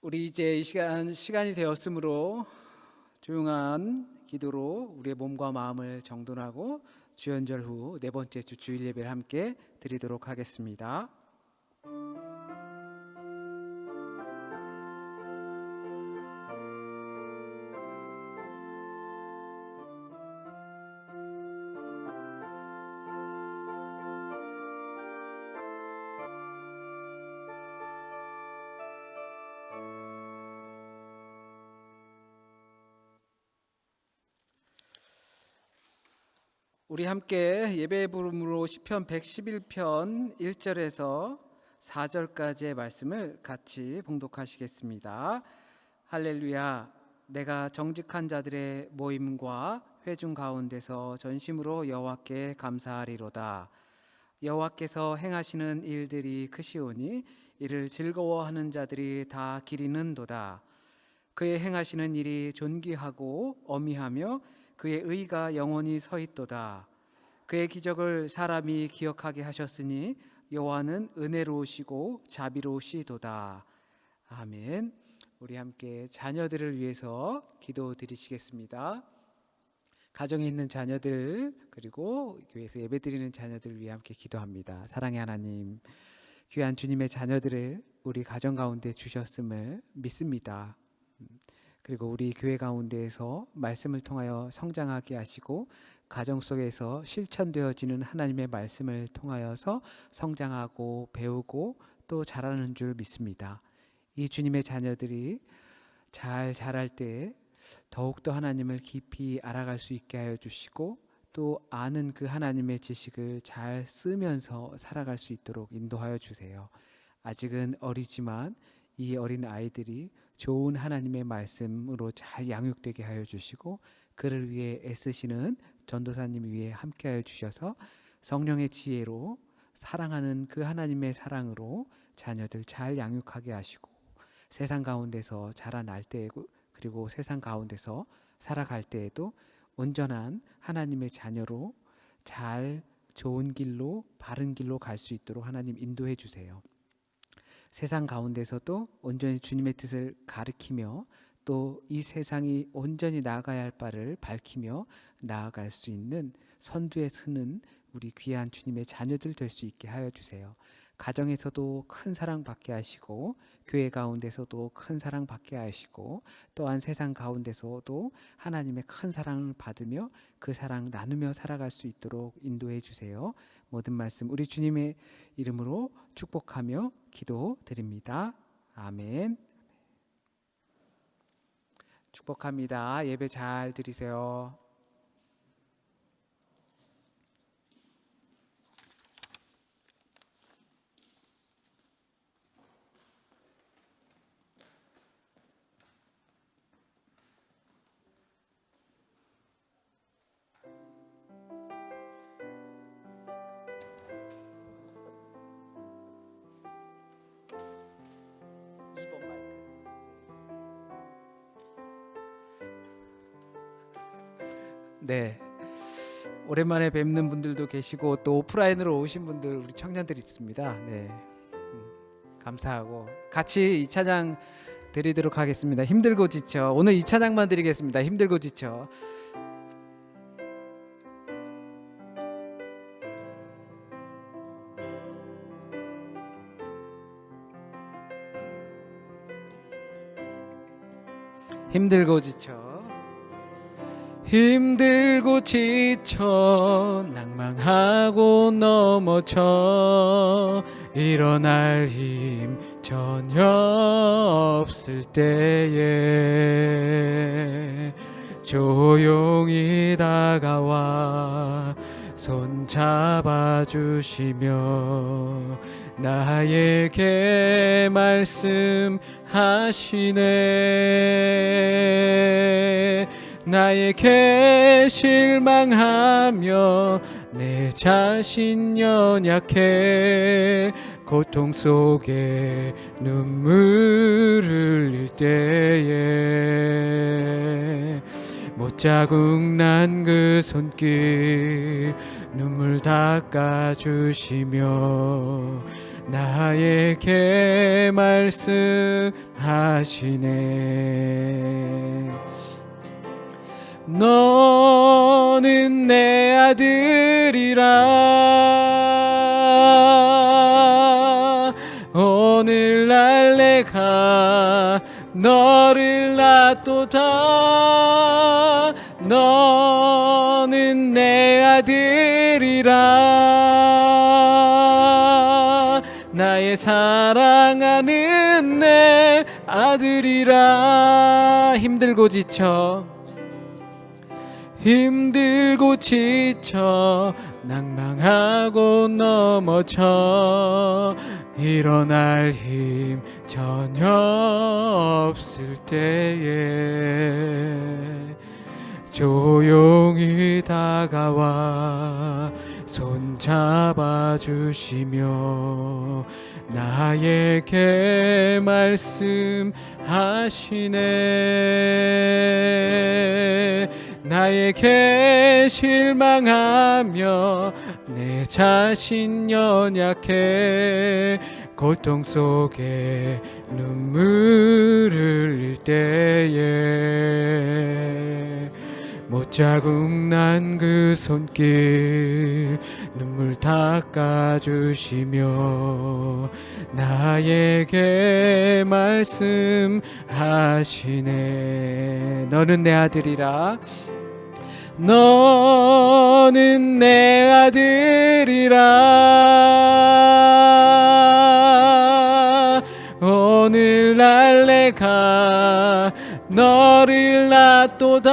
우리 이제 이 시간이 되었으므로 조용한 기도로 우리의 몸과 마음을 정돈하고 주연절 후 네 번째 주 주일 예배를 함께 드리도록 하겠습니다. 우리 함께 예배 부름으로 시편 111편 1절에서 4절까지의 말씀을 같이 봉독하시겠습니다. 할렐루야. 내가 정직한 자들의 모임과 회중 가운데서 전심으로 여호와께 감사하리로다. 여호와께서 행하시는 일들이 크시오니 이를 즐거워하는 자들이 다 기리는도다. 그의 행하시는 일이 존귀하고 어미하며 그의 의가 영원히 서 있도다. 그의 기적을 사람이 기억하게 하셨으니 여호와는 은혜로우시고 자비로우시도다. 아멘. 우리 함께 자녀들을 위해서 기도드리시겠습니다. 가정에 있는 자녀들 그리고 교회에서 예배드리는 자녀들을 위해 함께 기도합니다. 사랑의 하나님, 귀한 주님의 자녀들을 우리 가정 가운데 주셨음을 믿습니다. 그리고 우리 교회 가운데에서 말씀을 통하여 성장하게 하시고 가정 속에서 실천되어지는 하나님의 말씀을 통하여서 성장하고 배우고 또 자라는 줄 믿습니다. 이 주님의 자녀들이 잘 자랄 때 더욱더 하나님을 깊이 알아갈 수 있게 하여 주시고 또 아는 그 하나님의 지식을 잘 쓰면서 살아갈 수 있도록 인도하여 주세요. 아직은 어리지만 이 어린 아이들이 좋은 하나님의 말씀으로 잘 양육되게 하여 주시고 그를 위해 애쓰시는 전도사님 위에 함께 하여 주셔서 성령의 지혜로 사랑하는 그 하나님의 사랑으로 자녀들 잘 양육하게 하시고 세상 가운데서 자라날 때 그리고 세상 가운데서 살아갈 때에도 온전한 하나님의 자녀로 잘 좋은 길로 바른 길로 갈 수 있도록 하나님 인도해 주세요. 세상 가운데서도 온전히 주님의 뜻을 가르치며 또 이 세상이 온전히 나아가야 할 바를 밝히며 나아갈 수 있는 선두에 서는 우리 귀한 주님의 자녀들 될 수 있게 하여 주세요. 가정에서도 큰 사랑 받게 하시고 교회 가운데서도 큰 사랑 받게 하시고 또한 세상 가운데서도 하나님의 큰 사랑을 받으며 그 사랑 나누며 살아갈 수 있도록 인도해 주세요. 모든 말씀 우리 주님의 이름으로 축복하며 기도드립니다. 아멘. 축복합니다. 예배 잘 드리세요. 네, 오랜만에 뵙는 분들도 계시고 또 오프라인으로 오신 분들 우리 청년들이 있습니다. 네, 감사하고 같이 이 찬양 드리도록 하겠습니다. 힘들고 지쳐. 오늘 이 찬양만 드리겠습니다. 힘들고 지쳐. 힘들고 지쳐. 힘들고 지쳐 낭망하고 넘어져 일어날 힘 전혀 없을 때에 조용히 다가와 손 잡아주시며 나에게 말씀하시네. 나에게 실망하며 내 자신 연약해 고통 속에 눈물을 흘릴 때에 못자국 난 그 손길 눈물 닦아주시며 나에게 말씀하시네. 하시네. 너는 내 아들이라. 오늘날 내가 너를 낳도다. 너는 내 아들이라. 나의 사랑하는 내 아들이라. 힘들고 지쳐 낭망하고 넘어져 일어날 힘 전혀 없을 때에 조용히 다가와 손잡아 주시며 나에게 말씀하시네. 나에게 실망하며 내 자신 연약해 고통 속에 눈물을 흘릴 때에 못자국 난 그 손길 눈물 닦아주시며 나에게 말씀하시네. 너는 내 아들이라. 너는 내 아들이라. 오늘날 내가 너를 낳도다.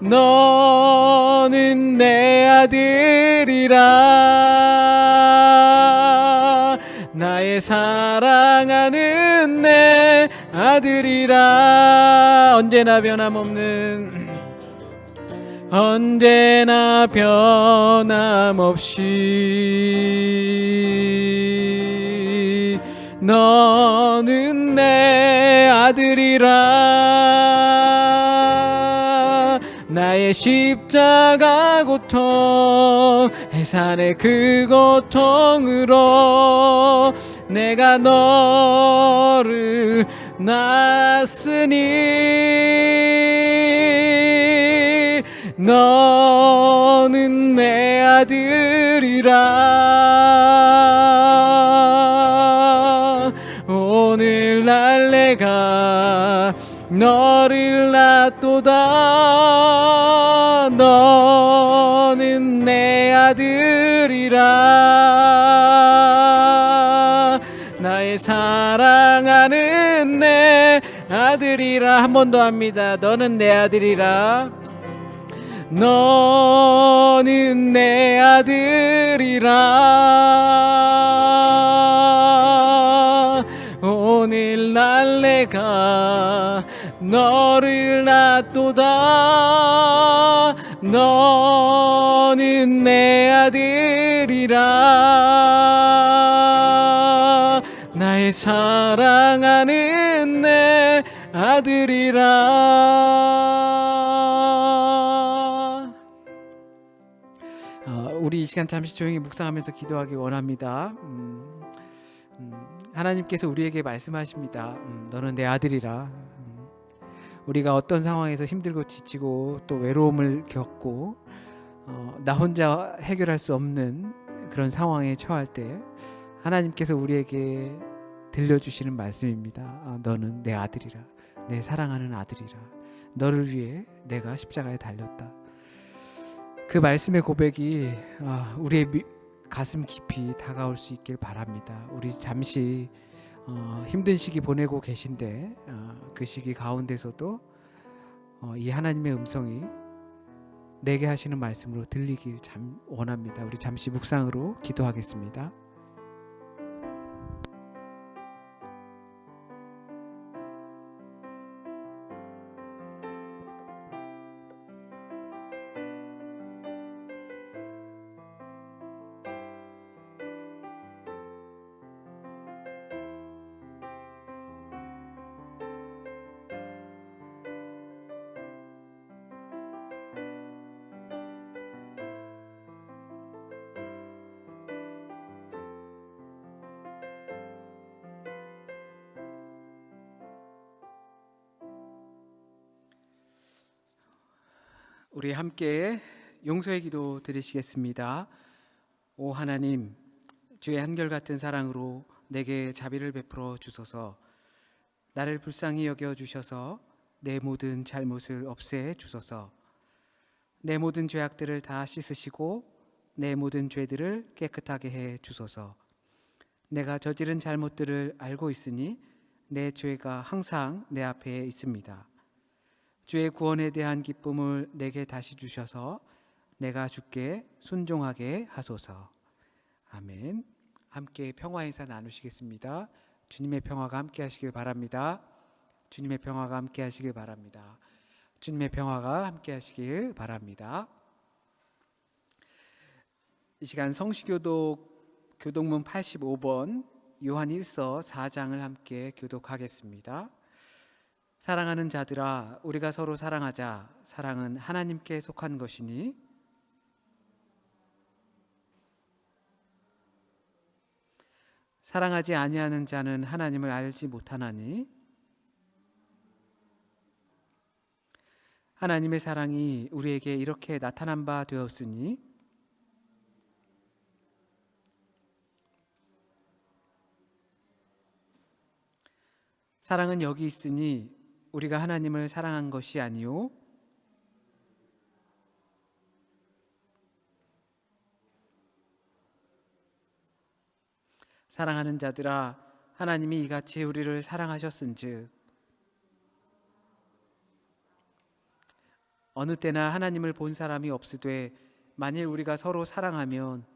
너는 내 아들이라. 나의 사랑하는 내 아들이라. 언제나 변함없이 너는 내 아들이라. 나의 십자가 고통 해산의 그 고통으로 내가 너를 낳았으니 너는 내 아들이라. 오늘날 내가 너를 낳도다. 너는 내 아들이라. 나의 사랑하는 내 아들이라. 한 번 더 합니다. 너는 내 아들이라. 너는 내 아들이라. 오늘날 내가 너를 낳도다. 너는 내 아들이라. 나의 사랑하는 내 아들이라. 우리 이 시간 잠시 조용히 묵상하면서 기도하기 원합니다. 하나님께서 우리에게 말씀하십니다. 너는 내 아들이라. 우리가 어떤 상황에서 힘들고 지치고 또 외로움을 겪고 나 혼자 해결할 수 없는 그런 상황에 처할 때 하나님께서 우리에게 들려주시는 말씀입니다. 너는 내 아들이라. 내 사랑하는 아들이라. 너를 위해 내가 십자가에 달렸다. 그 말씀의 고백이 우리의 가슴 깊이 다가올 수 있길 바랍니다. 우리 잠시 힘든 시기 보내고 계신데 그 시기 가운데서도 이 하나님의 음성이 내게 하시는 말씀으로 들리길 원합니다. 우리 잠시 묵상으로 기도하겠습니다. 우리 함께 용서의 기도 드리시겠습니다. 오 하나님, 주의 한결같은 사랑으로 내게 자비를 베풀어 주소서. 나를 불쌍히 여겨 주셔서 내 모든 잘못을 없애 주소서. 내 모든 죄악들을 다 씻으시고 내 모든 죄들을 깨끗하게 해 주소서. 내가 저지른 잘못들을 알고 있으니 내 죄가 항상 내 앞에 있습니다. 주의 구원에 대한 기쁨을 내게 다시 주셔서 내가 주께 순종하게 하소서. 아멘. 함께 평화 인사 나누시겠습니다. 주님의 평화가 함께 하시길 바랍니다. 주님의 평화가 함께 하시길 바랍니다. 주님의 평화가 함께 하시길 바랍니다. 이 시간 성시교독 교독문 85번 요한 1서 4장을 함께 교독하겠습니다. 사랑하는 자들아, 우리가 서로 사랑하자. 사랑은 하나님께 속한 것이니 사랑하지 아니하는 자는 하나님을 알지 못하나니 하나님의 사랑이 우리에게 이렇게 나타난 바 되었으니 사랑은 여기 있으니 우리가 하나님을 사랑한 것이 아니요 사랑하는 자들아, 하나님이 이같이 우리를 사랑하셨은즉 어느 때나 하나님을 본 사람이 없으되 만일 우리가 서로 사랑하면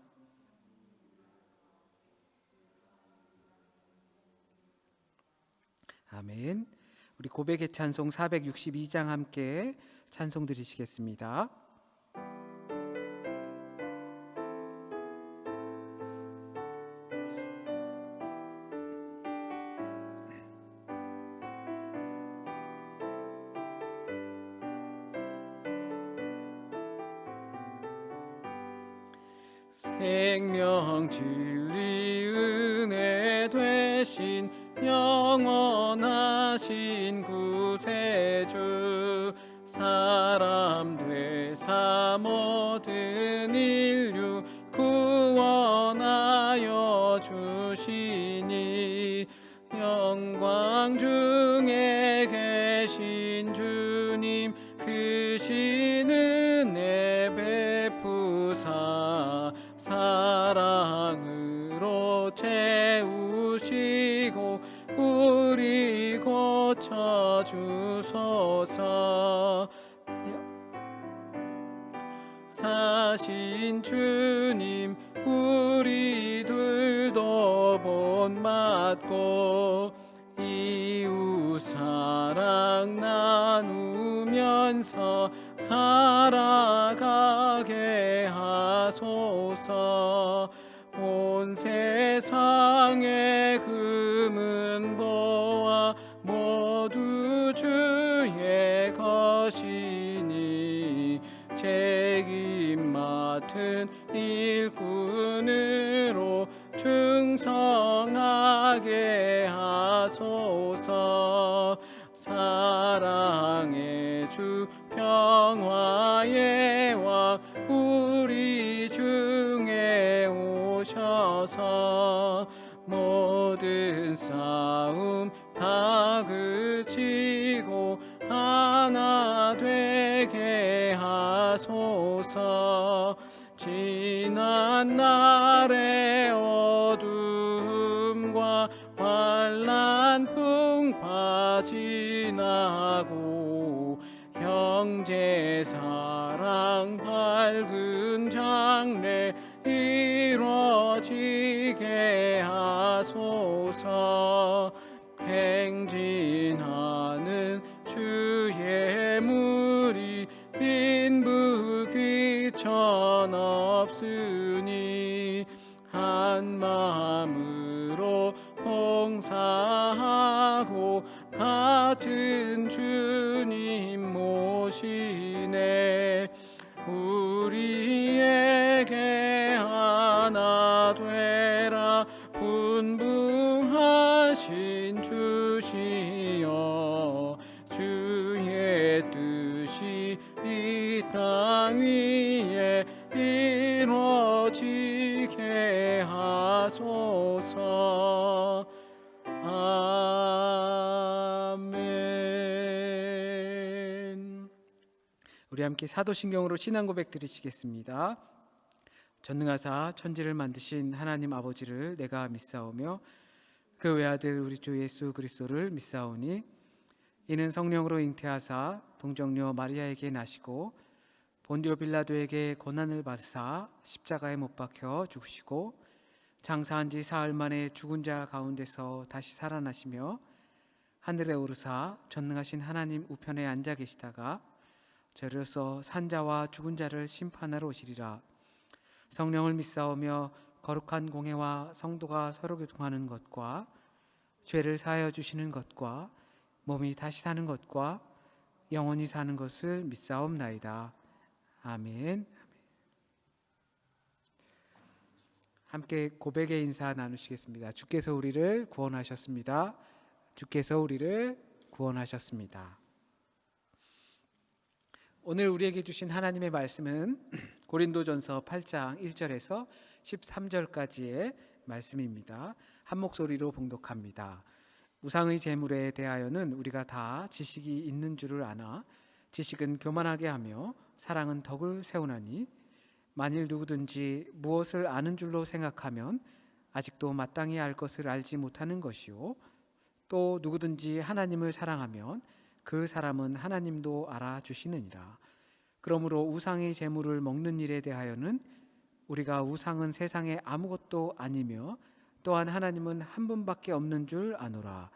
아멘. 우리 고백의 찬송 462장 함께 찬송 드리시겠습니다. 생명 진리 은혜 되신 영원하신 구세주 사람 되사 모든 인류 구원하여 주시니 영광 중에 계신 주님 크신 은혜 베푸사 사랑으로 채우시고 우리 고쳐주소서. 사신 주님 우리들도 본받고 이웃 사랑 나누면서 살아가게 하소서. 온 세상의 금은 보아 모두 주의 것이니 책임 맡은 일꾼으로 충성하게 하소서. 사랑의 주 평화의 왕 우리 중에 오셔서 모든 싸움 다 그치고 하나 되게 하소서. 지난 날의 어둠과 환난 풍파 지나고 형제 사랑 밝은 장래 이루어지게 하소서. 행진하는 주의 무리 빈부귀천 없으니 한 마음으로 봉사하고 같은 주님 모시네. 우리에게 하나 되라 분부하신 주시여 주의 뜻이 이 땅 아멘. 우리 함께 사도신경으로 신앙 고백 드리시겠습니다. 전능하사 천지를 만드신 하나님 아버지를 내가 믿사오며 그 외아들 우리 주 예수 그리스도를 믿사오니 이는 성령으로 잉태하사 동정녀 마리아에게 나시고 본디오 빌라도에게 고난을 받으사 십자가에 못 박혀 죽으시고 장사한 지 사흘 만에 죽은 자 가운데서 다시 살아나시며 하늘에 오르사 전능하신 하나님 우편에 앉아 계시다가 저리로서 산자와 죽은 자를 심판하러 오시리라. 성령을 믿사오며 거룩한 공회와 성도가 서로 교통하는 것과 죄를 사하여 주시는 것과 몸이 다시 사는 것과 영원히 사는 것을 믿사옵나이다. 아멘. 함께 고백의 인사 나누시겠습니다. 주께서 우리를 구원하셨습니다. 주께서 우리를 구원하셨습니다. 오늘 우리에게 주신 하나님의 말씀은 고린도전서 8장 1절에서 13절까지의 말씀입니다. 한 목소리로 봉독합니다. 우상의 제물에 대하여는 우리가 다 지식이 있는 줄을 아나 지식은 교만하게 하며 사랑은 덕을 세우나니 만일 누구든지 무엇을 아는 줄로 생각하면 아직도 마땅히 알 것을 알지 못하는 것이요 또 누구든지 하나님을 사랑하면 그 사람은 하나님도 알아주시느니라. 그러므로 우상의 제물을 먹는 일에 대하여는 우리가 우상은 세상에 아무것도 아니며 또한 하나님은 한 분밖에 없는 줄 아노라.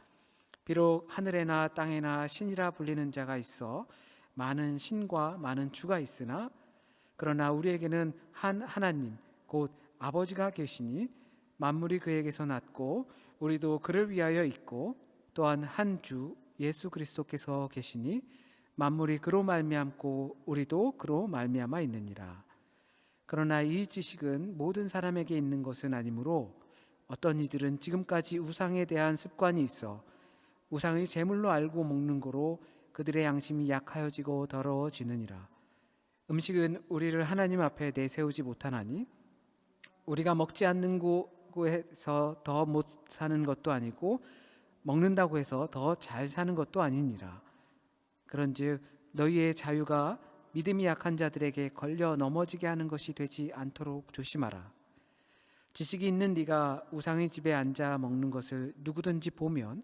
비록 하늘에나 땅에나 신이라 불리는 자가 있어 많은 신과 많은 주가 있으나 그러나 우리에게는 한 하나님 곧 아버지가 계시니 만물이 그에게서 났고 우리도 그를 위하여 있고 또한 한 주 예수 그리스도께서 계시니 만물이 그로 말미암고 우리도 그로 말미암아 있느니라. 그러나 이 지식은 모든 사람에게 있는 것은 아니므로 어떤 이들은 지금까지 우상에 대한 습관이 있어 우상의 제물로 알고 먹는 거로 그들의 양심이 약하여지고 더러워지느니라. 음식은 우리를 하나님 앞에 내세우지 못하나니 우리가 먹지 않는 곳에서 더 못 사는 것도 아니고 먹는다고 해서 더 잘 사는 것도 아니니라. 그런즉 너희의 자유가 믿음이 약한 자들에게 걸려 넘어지게 하는 것이 되지 않도록 조심하라. 지식이 있는 네가 우상의 집에 앉아 먹는 것을 누구든지 보면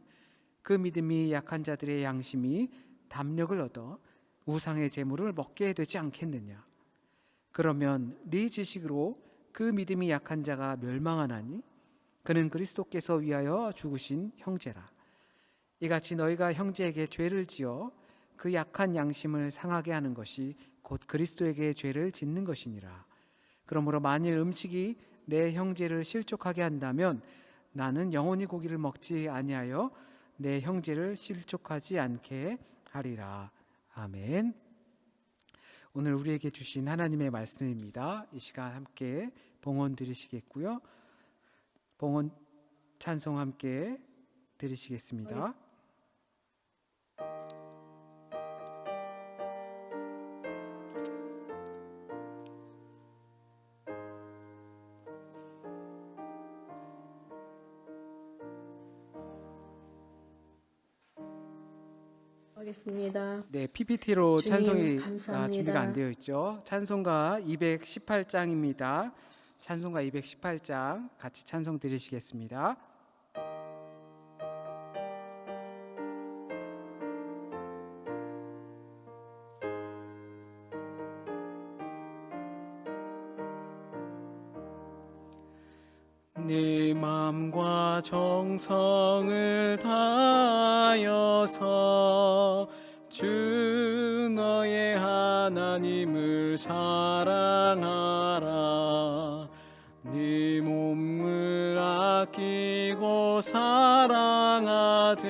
그 믿음이 약한 자들의 양심이 담력을 얻어 우상의 제물을 먹게 되지 않겠느냐. 그러면 네 지식으로 그 믿음이 약한 자가 멸망하나니 그는 그리스도께서 위하여 죽으신 형제라. 이같이 너희가 형제에게 죄를 지어 그 약한 양심을 상하게 하는 것이 곧 그리스도에게 죄를 짓는 것이니라. 그러므로 만일 음식이 내 형제를 실족하게 한다면 나는 영원히 고기를 먹지 아니하여 내 형제를 실족하지 않게 하리라. 아멘. 오늘 우리에게 주신 하나님의 말씀입니다. 이 시간 함께 봉헌 드리시겠고요. 봉헌 찬송 함께 드리시겠습니다. 하겠습니다. 네, PPT로 주님, 찬송이 감사합니다. 준비가 안 되어 있죠. 찬송가 218장입니다. 찬송가 218장 같이 찬송 드리시겠습니다. 네 맘과 정성을 다하여서 주 너의 하나님을 사랑하라. 네 몸을 아끼고 사랑하듯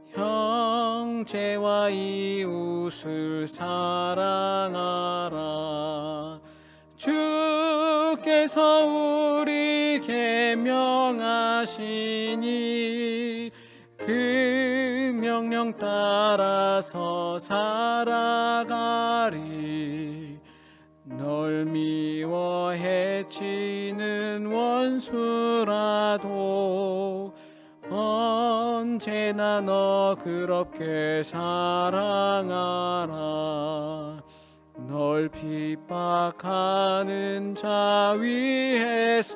형제와 이웃을 사랑하라. 주께서 우리에게 명하시니 그 명령 따라서 살아가리. 널 미워 해치는 원수라도 언제나 너 그렇게 사랑하라. 널 핍박하는 자 위에서도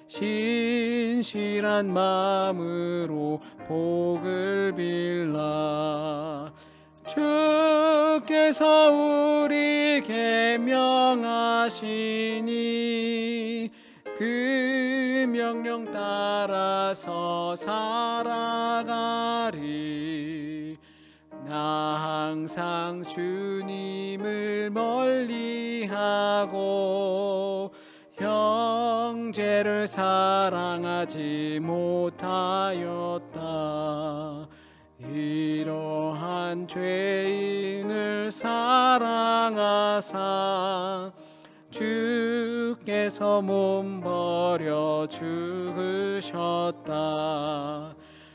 신실한 마음으로 복을 빌라. 주께서 우리에게 명하시니 그 명령 따라서 살아가리. 나 항상 주님을 멀리하고 형제를 사랑하지 못하였다. 이러한 죄인을 사랑하사 주께서 몸 버려 죽으셨다.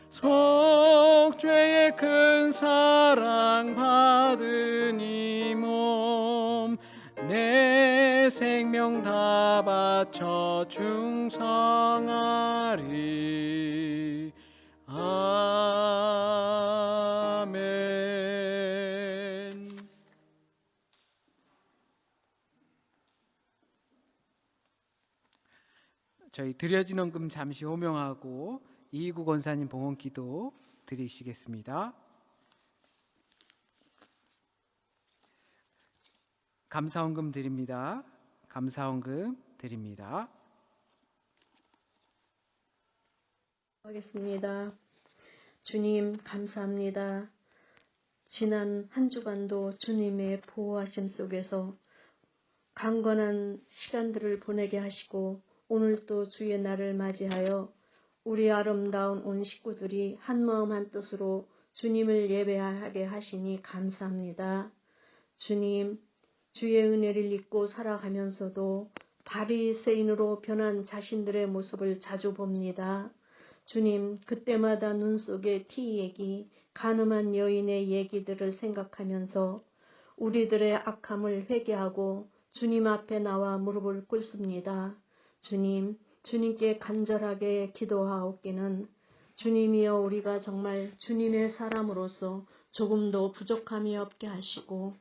속죄의 큰 사랑 받은 이 몸 내 생명 다 바쳐 충성하리. 아멘. 저희 드려진 헌금 잠시 호명하고 이희구 권사님 봉헌 기도 드리시겠습니다. 감사헌금 드립니다. 감사헌금 드립니다. 하겠습니다. 주님 감사합니다. 지난 한 주간도 주님의 보호하심 속에서 강건한 시간들을 보내게 하시고 오늘 또 주의 날을 맞이하여 우리 아름다운 온 식구들이 한마음 한뜻으로 주님을 예배하게 하시니 감사합니다. 주님, 주의 은혜를 잊고 살아가면서도 바리새인으로 변한 자신들의 모습을 자주 봅니다. 주님, 그때마다 눈 속에 티 얘기, 가늠한 여인의 얘기들을 생각하면서 우리들의 악함을 회개하고 주님 앞에 나와 무릎을 꿇습니다. 주님, 주님께 간절하게 기도하옵기는 주님이여 우리가 정말 주님의 사람으로서 조금도 부족함이 없게 하시고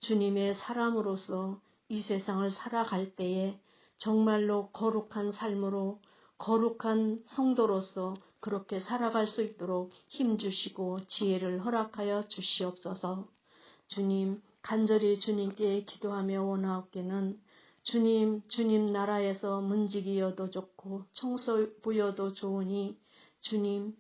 주님의 사람으로서 이 세상을 살아갈 때에 정말로 거룩한 삶으로 거룩한 성도로서 그렇게 살아갈 수 있도록 힘주시고 지혜를 허락하여 주시옵소서. 주님, 간절히 주님께 기도하며 원하옵기는 주님 나라에서 문지기여도 좋고 청소부여도 좋으니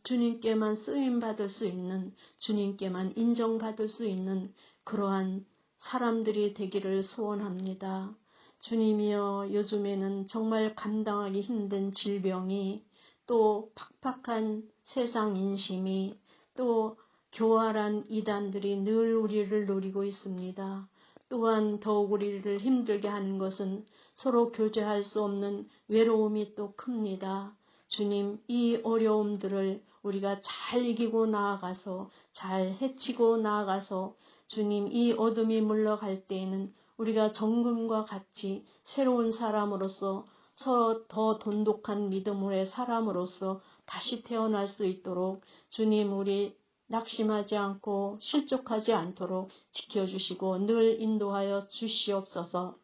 주님께만 쓰임받을 수 있는, 주님께만 인정받을 수 있는 그러한 사람들이 되기를 소원합니다. 주님이여 요즘에는 정말 감당하기 힘든 질병이 또 팍팍한 세상 인심이 또 교활한 이단들이 늘 우리를 노리고 있습니다. 또한 더욱 우리를 힘들게 하는 것은 서로 교제할 수 없는 외로움이 또 큽니다. 주님, 이 어려움들을 우리가 잘 이기고 나아가서 잘 헤치고 나아가서 주님, 이 어둠이 물러갈 때에는 우리가 정금과 같이 새로운 사람으로서 더 돈독한 믿음의 사람으로서 다시 태어날 수 있도록 주님, 우리 낙심하지 않고 실족하지 않도록 지켜주시고 늘 인도하여 주시옵소서.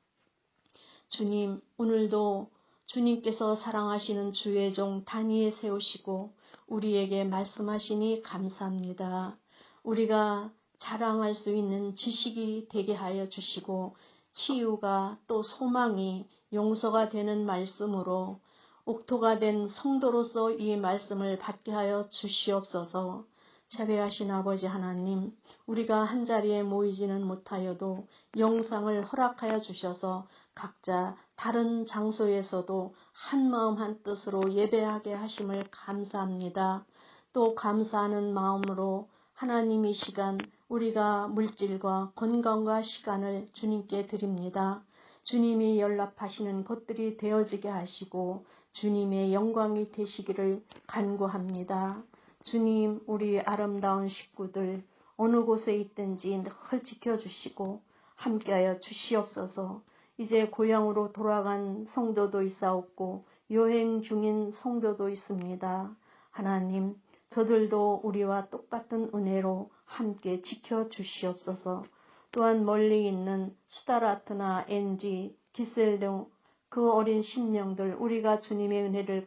주님, 오늘도 주님께서 사랑하시는 주의 종 단위에 세우시고 우리에게 말씀하시니 감사합니다. 우리가 자랑할 수 있는 지식이 되게 하여 주시고 치유가 또 소망이 용서가 되는 말씀으로 옥토가 된 성도로서 이 말씀을 받게 하여 주시옵소서. 자비하신 아버지 하나님, 우리가 한자리에 모이지는 못하여도 영상을 허락하여 주셔서 각자 다른 장소에서도 한마음 한뜻으로 예배하게 하심을 감사합니다. 또 감사하는 마음으로 하나님 이 시간 우리가 물질과 건강과 시간을 주님께 드립니다. 주님이 연락하시는 것들이 되어지게 하시고 주님의 영광이 되시기를 간구합니다. 주님, 우리 아름다운 식구들 어느 곳에 있든지 늘 지켜주시고 함께하여 주시옵소서. 이제 고향으로 돌아간 성도도 있사옵고 여행 중인 성도도 있습니다. 하나님, 저들도 우리와 똑같은 은혜로 함께 지켜주시옵소서. 또한 멀리 있는 수다라트나 엔지, 기셀 등 그 어린 심령들, 우리가 주님의 은혜를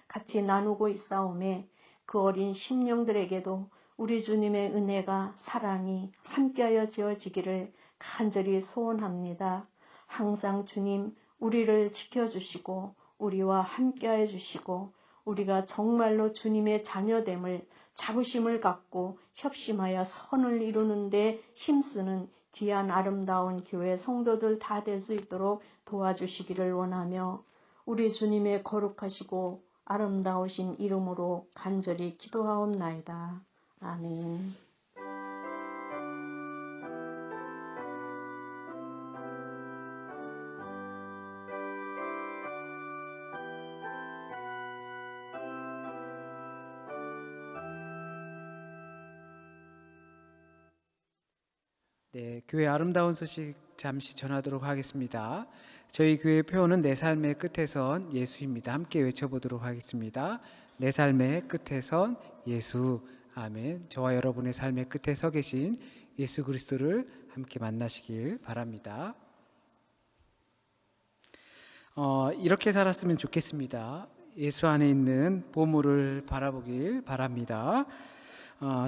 같이 나누고 있사오매 그 어린 심령들에게도 우리 주님의 은혜가, 사랑이 함께하여 지어지기를 간절히 소원합니다. 항상 주님, 우리를 지켜주시고 우리와 함께하여 주시고 우리가 정말로 주님의 자녀됨을, 자부심을 갖고 협심하여 선을 이루는 데 힘쓰는 귀한 아름다운 교회 성도들 다 될 수 있도록 도와주시기를 원하며 우리 주님의 거룩하시고 아름다우신 이름으로 간절히 기도하옵나이다. 아멘. 네, 교회 아름다운 소식 잠시 전하도록 하겠습니다. 저희 교회 표어는 내 삶의 끝에선 예수입니다. 함께 외쳐보도록 하겠습니다. 내 삶의 끝에선 예수. 아멘. 저와 여러분의 삶의 끝에 서 계신 예수 그리스도를 함께 만나시길 바랍니다. 이렇게 살았으면 좋겠습니다. 예수 안에 있는 보물을 바라보길 바랍니다.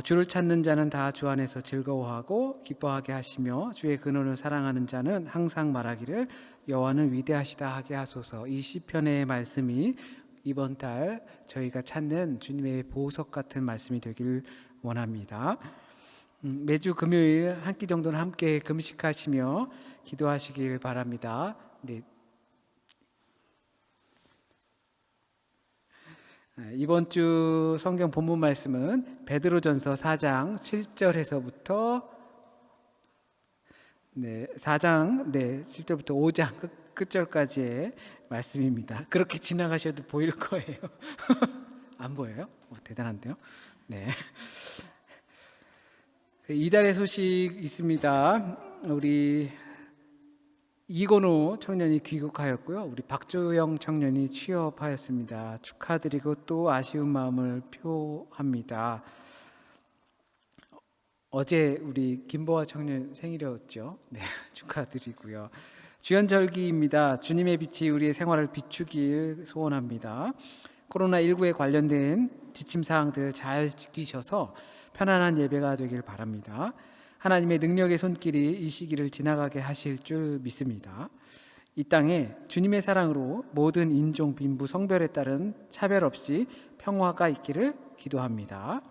주를 찾는 자는 다 주 안에서 즐거워하고 기뻐하게 하시며 주의 근원을 사랑하는 자는 항상 말하기를 여호와는 위대하시다 하게 하소서. 이 시편의 말씀이 이번 달 저희가 찾는 주님의 보석 같은 말씀이 되길 원합니다. 매주 금요일 한 끼 정도는 함께 금식하시며 기도하시길 바랍니다. 네. 이번 주 성경 본문 말씀은 베드로전서 4장 7절에서부터 7절부터 5장 끝절까지의 말씀입니다. 그렇게 지나가셔도 보일 거예요. 안 보여요? 대단한데요. 네. 이달의 소식 있습니다. 우리 이건호 청년이 귀국하였고요. 우리 박조영 청년이 취업하였습니다. 축하드리고 또 아쉬운 마음을 표합니다. 어제 우리 김보아 청년 생일이었죠. 네, 축하드리고요. 주연절기입니다. 주님의 빛이 우리의 생활을 비추길 소원합니다. 코로나19에 관련된 지침사항들 잘 지키셔서 편안한 예배가 되길 바랍니다. 하나님의 능력의 손길이 이 시기를 지나가게 하실 줄 믿습니다. 이 땅에 주님의 사랑으로 모든 인종, 빈부, 성별에 따른 차별 없이 평화가 있기를 기도합니다.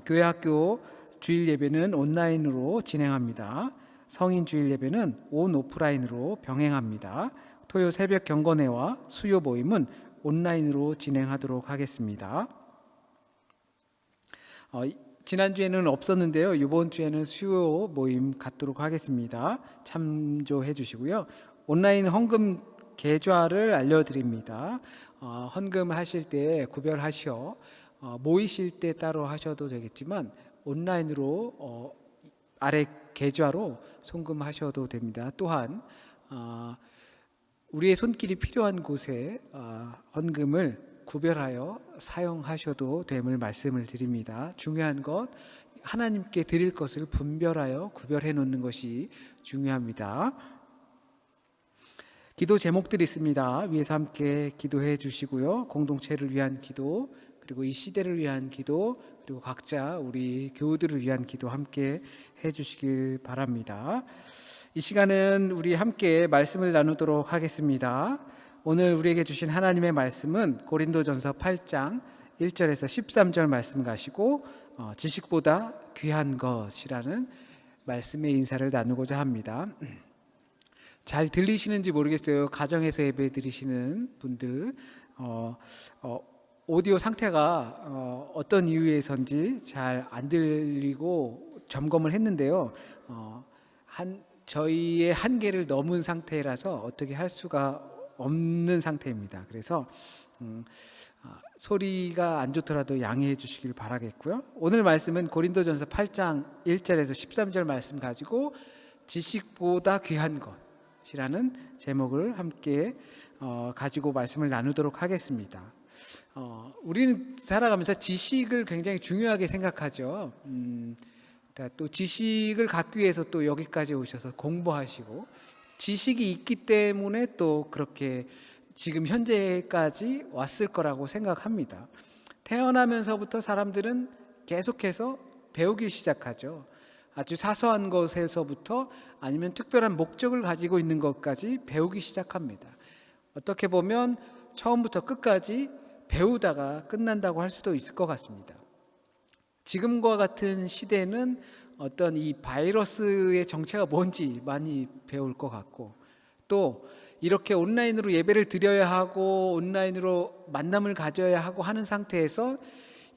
교회 학교 주일 예배는 온라인으로 진행합니다. 성인 주일 예배는 온 오프라인으로 병행합니다. 토요 새벽 경건회와 수요 모임은 온라인으로 진행하도록 하겠습니다. 지난주에는 없었는데요. 이번 주에는 수요 모임 갖도록 하겠습니다. 참조해 주시고요. 온라인 헌금 계좌를 알려드립니다. 헌금 하실 때 구별하셔 모이실 때 따로 하셔도 되겠지만 온라인으로 아래 계좌로 송금하셔도 됩니다. 또한 우리의 손길이 필요한 곳에 헌금을 구별하여 사용하셔도 됨을 말씀을 드립니다. 중요한 것, 하나님께 드릴 것을 분별하여 구별해 놓는 것이 중요합니다. 기도 제목들이 있습니다. 위에서 함께 기도해 주시고요. 공동체를 위한 기도, 그리고 이 시대를 위한 기도, 그리고 각자 우리 교우들을 위한 기도 함께 해 주시길 바랍니다. 이 시간은 우리 함께 말씀을 나누도록 하겠습니다. 오늘 우리에게 주신 하나님의 말씀은 고린도전서 8장 1절에서 13절 말씀 가시고 지식보다 귀한 것이라는 말씀의 인사를 나누고자 합니다. 잘 들리시는지 모르겠어요. 가정에서 예배 드리시는 분들 오디오 상태가 어떤 이유에선지 잘 안 들리고 점검을 했는데요. 저희의 한계를 넘은 상태라서 어떻게 할 수가 없는 상태입니다. 그래서 소리가 안 좋더라도 양해해 주시길 바라겠고요. 오늘 말씀은 고린도전서 8장 1절에서 13절 말씀 가지고 지식보다 귀한 것이라는 제목을 함께 가지고 말씀을 나누도록 하겠습니다. 우리는 살아가면서 지식을 굉장히 중요하게 생각하죠. 또 지식을 갖기 위해서 또 여기까지 오셔서 공부하시고 지식이 있기 때문에 또 그렇게 지금 현재까지 왔을 거라고 생각합니다. 태어나면서부터 사람들은 계속해서 배우기 시작하죠. 아주 사소한 것에서부터 아니면 특별한 목적을 가지고 있는 것까지 배우기 시작합니다. 어떻게 보면 처음부터 끝까지 배우다가 끝난다고 할 수도 있을 것 같습니다. 지금과 같은 시대는 어떤 이 바이러스의 정체가 뭔지 많이 배울 것 같고, 또 이렇게 온라인으로 예배를 드려야 하고 온라인으로 만남을 가져야 하고 하는 상태에서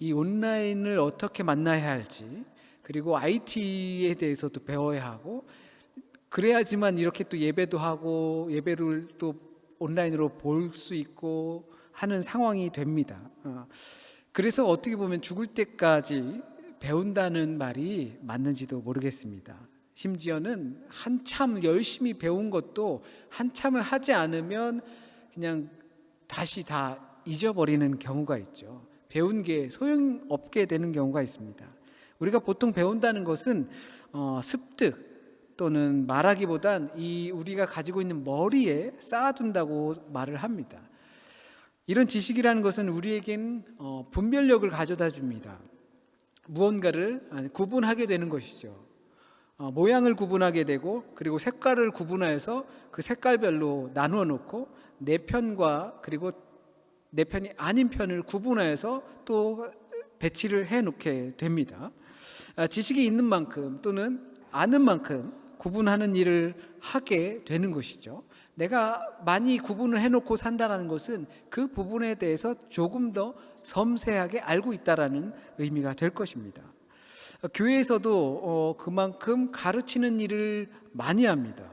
이 온라인을 어떻게 만나야 할지, 그리고 IT에 대해서도 배워야 하고, 그래야지만 이렇게 또 예배도 하고 예배를 또 온라인으로 볼 수 있고 하는 상황이 됩니다. 그래서 어떻게 보면 죽을 때까지 배운다는 말이 맞는지도 모르겠습니다. 심지어는 한참 열심히 배운 것도 한참을 하지 않으면 그냥 다시 다 잊어버리는 경우가 있죠. 배운 게 소용없게 되는 경우가 있습니다. 우리가 보통 배운다는 것은 습득 또는 말하기보단 이 우리가 가지고 있는 머리에 쌓아둔다고 말을 합니다. 이런 지식이라는 것은 우리에겐 분별력을 가져다 줍니다. 무언가를 구분하게 되는 것이죠. 모양을 구분하게 되고, 그리고 색깔을 구분하여서 그 색깔별로 나누어 놓고 내 편과 그리고 내 편이 아닌 편을 구분하여서 또 배치를 해 놓게 됩니다. 지식이 있는 만큼 또는 아는 만큼 구분하는 일을 하게 되는 것이죠. 내가 많이 구분을 해놓고 산다는 것은 그 부분에 대해서 조금 더 섬세하게 알고 있다라는 의미가 될 것입니다. 교회에서도 그만큼 가르치는 일을 많이 합니다.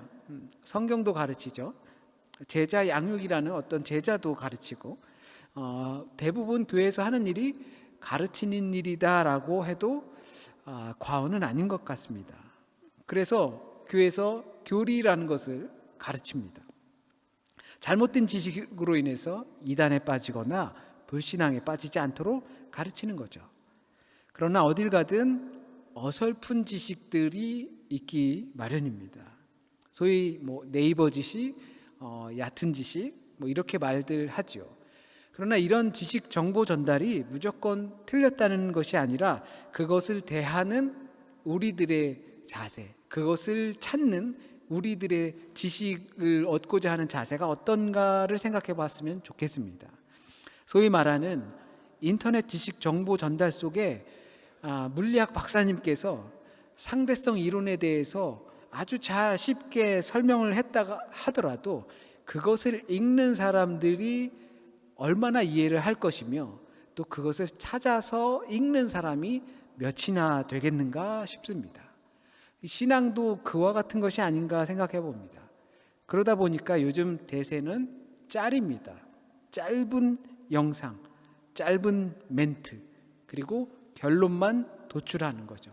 성경도 가르치죠. 제자 양육이라는 어떤 제자도 가르치고, 대부분 교회에서 하는 일이 가르치는 일이다라고 해도 과언은 아닌 것 같습니다. 그래서 교회에서 교리라는 것을 가르칩니다. 잘못된 지식으로 인해서 이단에 빠지거나 불신앙에 빠지지 않도록 가르치는 거죠. 그러나 어딜 가든 어설픈 지식들이 있기 마련입니다. 소위 네이버 지식, 얕은 지식 이렇게 말들 하죠. 그러나 이런 지식 정보 전달이 무조건 틀렸다는 것이 아니라 그것을 대하는 우리들의 자세, 그것을 찾는 우리들의 지식을 얻고자 하는 자세가 어떤가를 생각해 봤으면 좋겠습니다. 소위 말하는 인터넷 지식 정보 전달 속에 물리학 박사님께서 상대성 이론에 대해서 아주 잘 쉽게 설명을 했다가 하더라도 그것을 읽는 사람들이 얼마나 이해를 할 것이며 또 그것을 찾아서 읽는 사람이 몇이나 되겠는가 싶습니다. 신앙도 그와 같은 것이 아닌가 생각해 봅니다. 그러다 보니까 요즘 대세는 짤입니다. 짧은 영상, 짧은 멘트, 그리고 결론만 도출하는 거죠.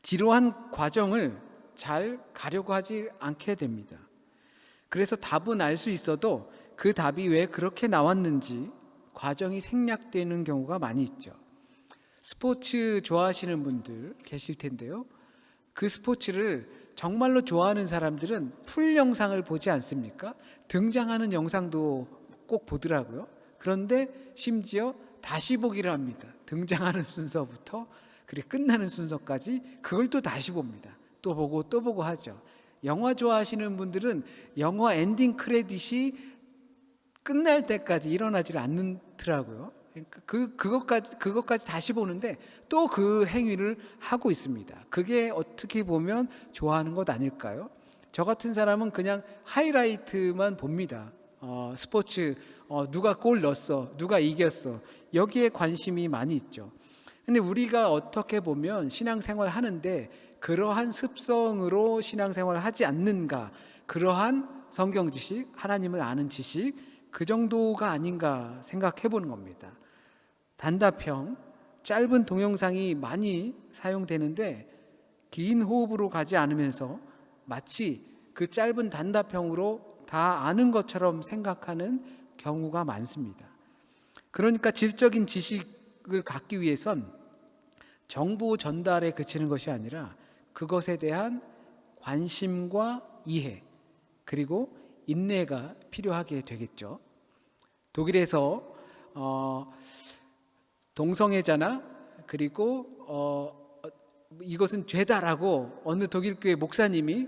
지루한 과정을 잘 가려고 하지 않게 됩니다. 그래서 답은 알 수 있어도 그 답이 왜 그렇게 나왔는지 과정이 생략되는 경우가 많이 있죠. 스포츠 좋아하시는 분들 계실 텐데요. 그 스포츠를 정말로 좋아하는 사람들은 풀 영상을 보지 않습니까? 등장하는 영상도 꼭 보더라고요. 그런데 심지어 다시 보기를 합니다. 등장하는 순서부터 그리고 끝나는 순서까지 그걸 또 다시 봅니다. 또 보고 또 보고 하죠. 영화 좋아하시는 분들은 영화 엔딩 크레딧이 끝날 때까지 일어나질 않더라고요. 그것까지 다시 보는데 또 그 행위를 하고 있습니다. 그게 어떻게 보면 좋아하는 것 아닐까요? 저 같은 사람은 그냥 하이라이트만 봅니다. 스포츠 누가 골 넣었어, 누가 이겼어, 여기에 관심이 많이 있죠. 근데 우리가 어떻게 보면 신앙생활 하는데 그러한 습성으로 신앙생활을 하지 않는가, 그러한 성경 지식, 하나님을 아는 지식, 그 정도가 아닌가 생각해 보는 겁니다. 단답형, 짧은 동영상이 많이 사용되는데 긴 호흡으로 가지 않으면서 마치 그 짧은 단답형으로 다 아는 것처럼 생각하는 경우가 많습니다. 그러니까 질적인 지식을 갖기 위해선 정보 전달에 그치는 것이 아니라 그것에 대한 관심과 이해 그리고 인내가 필요하게 되겠죠. 독일에서 동성애자나 그리고 이것은 죄다라고 어느 독일 교회 목사님이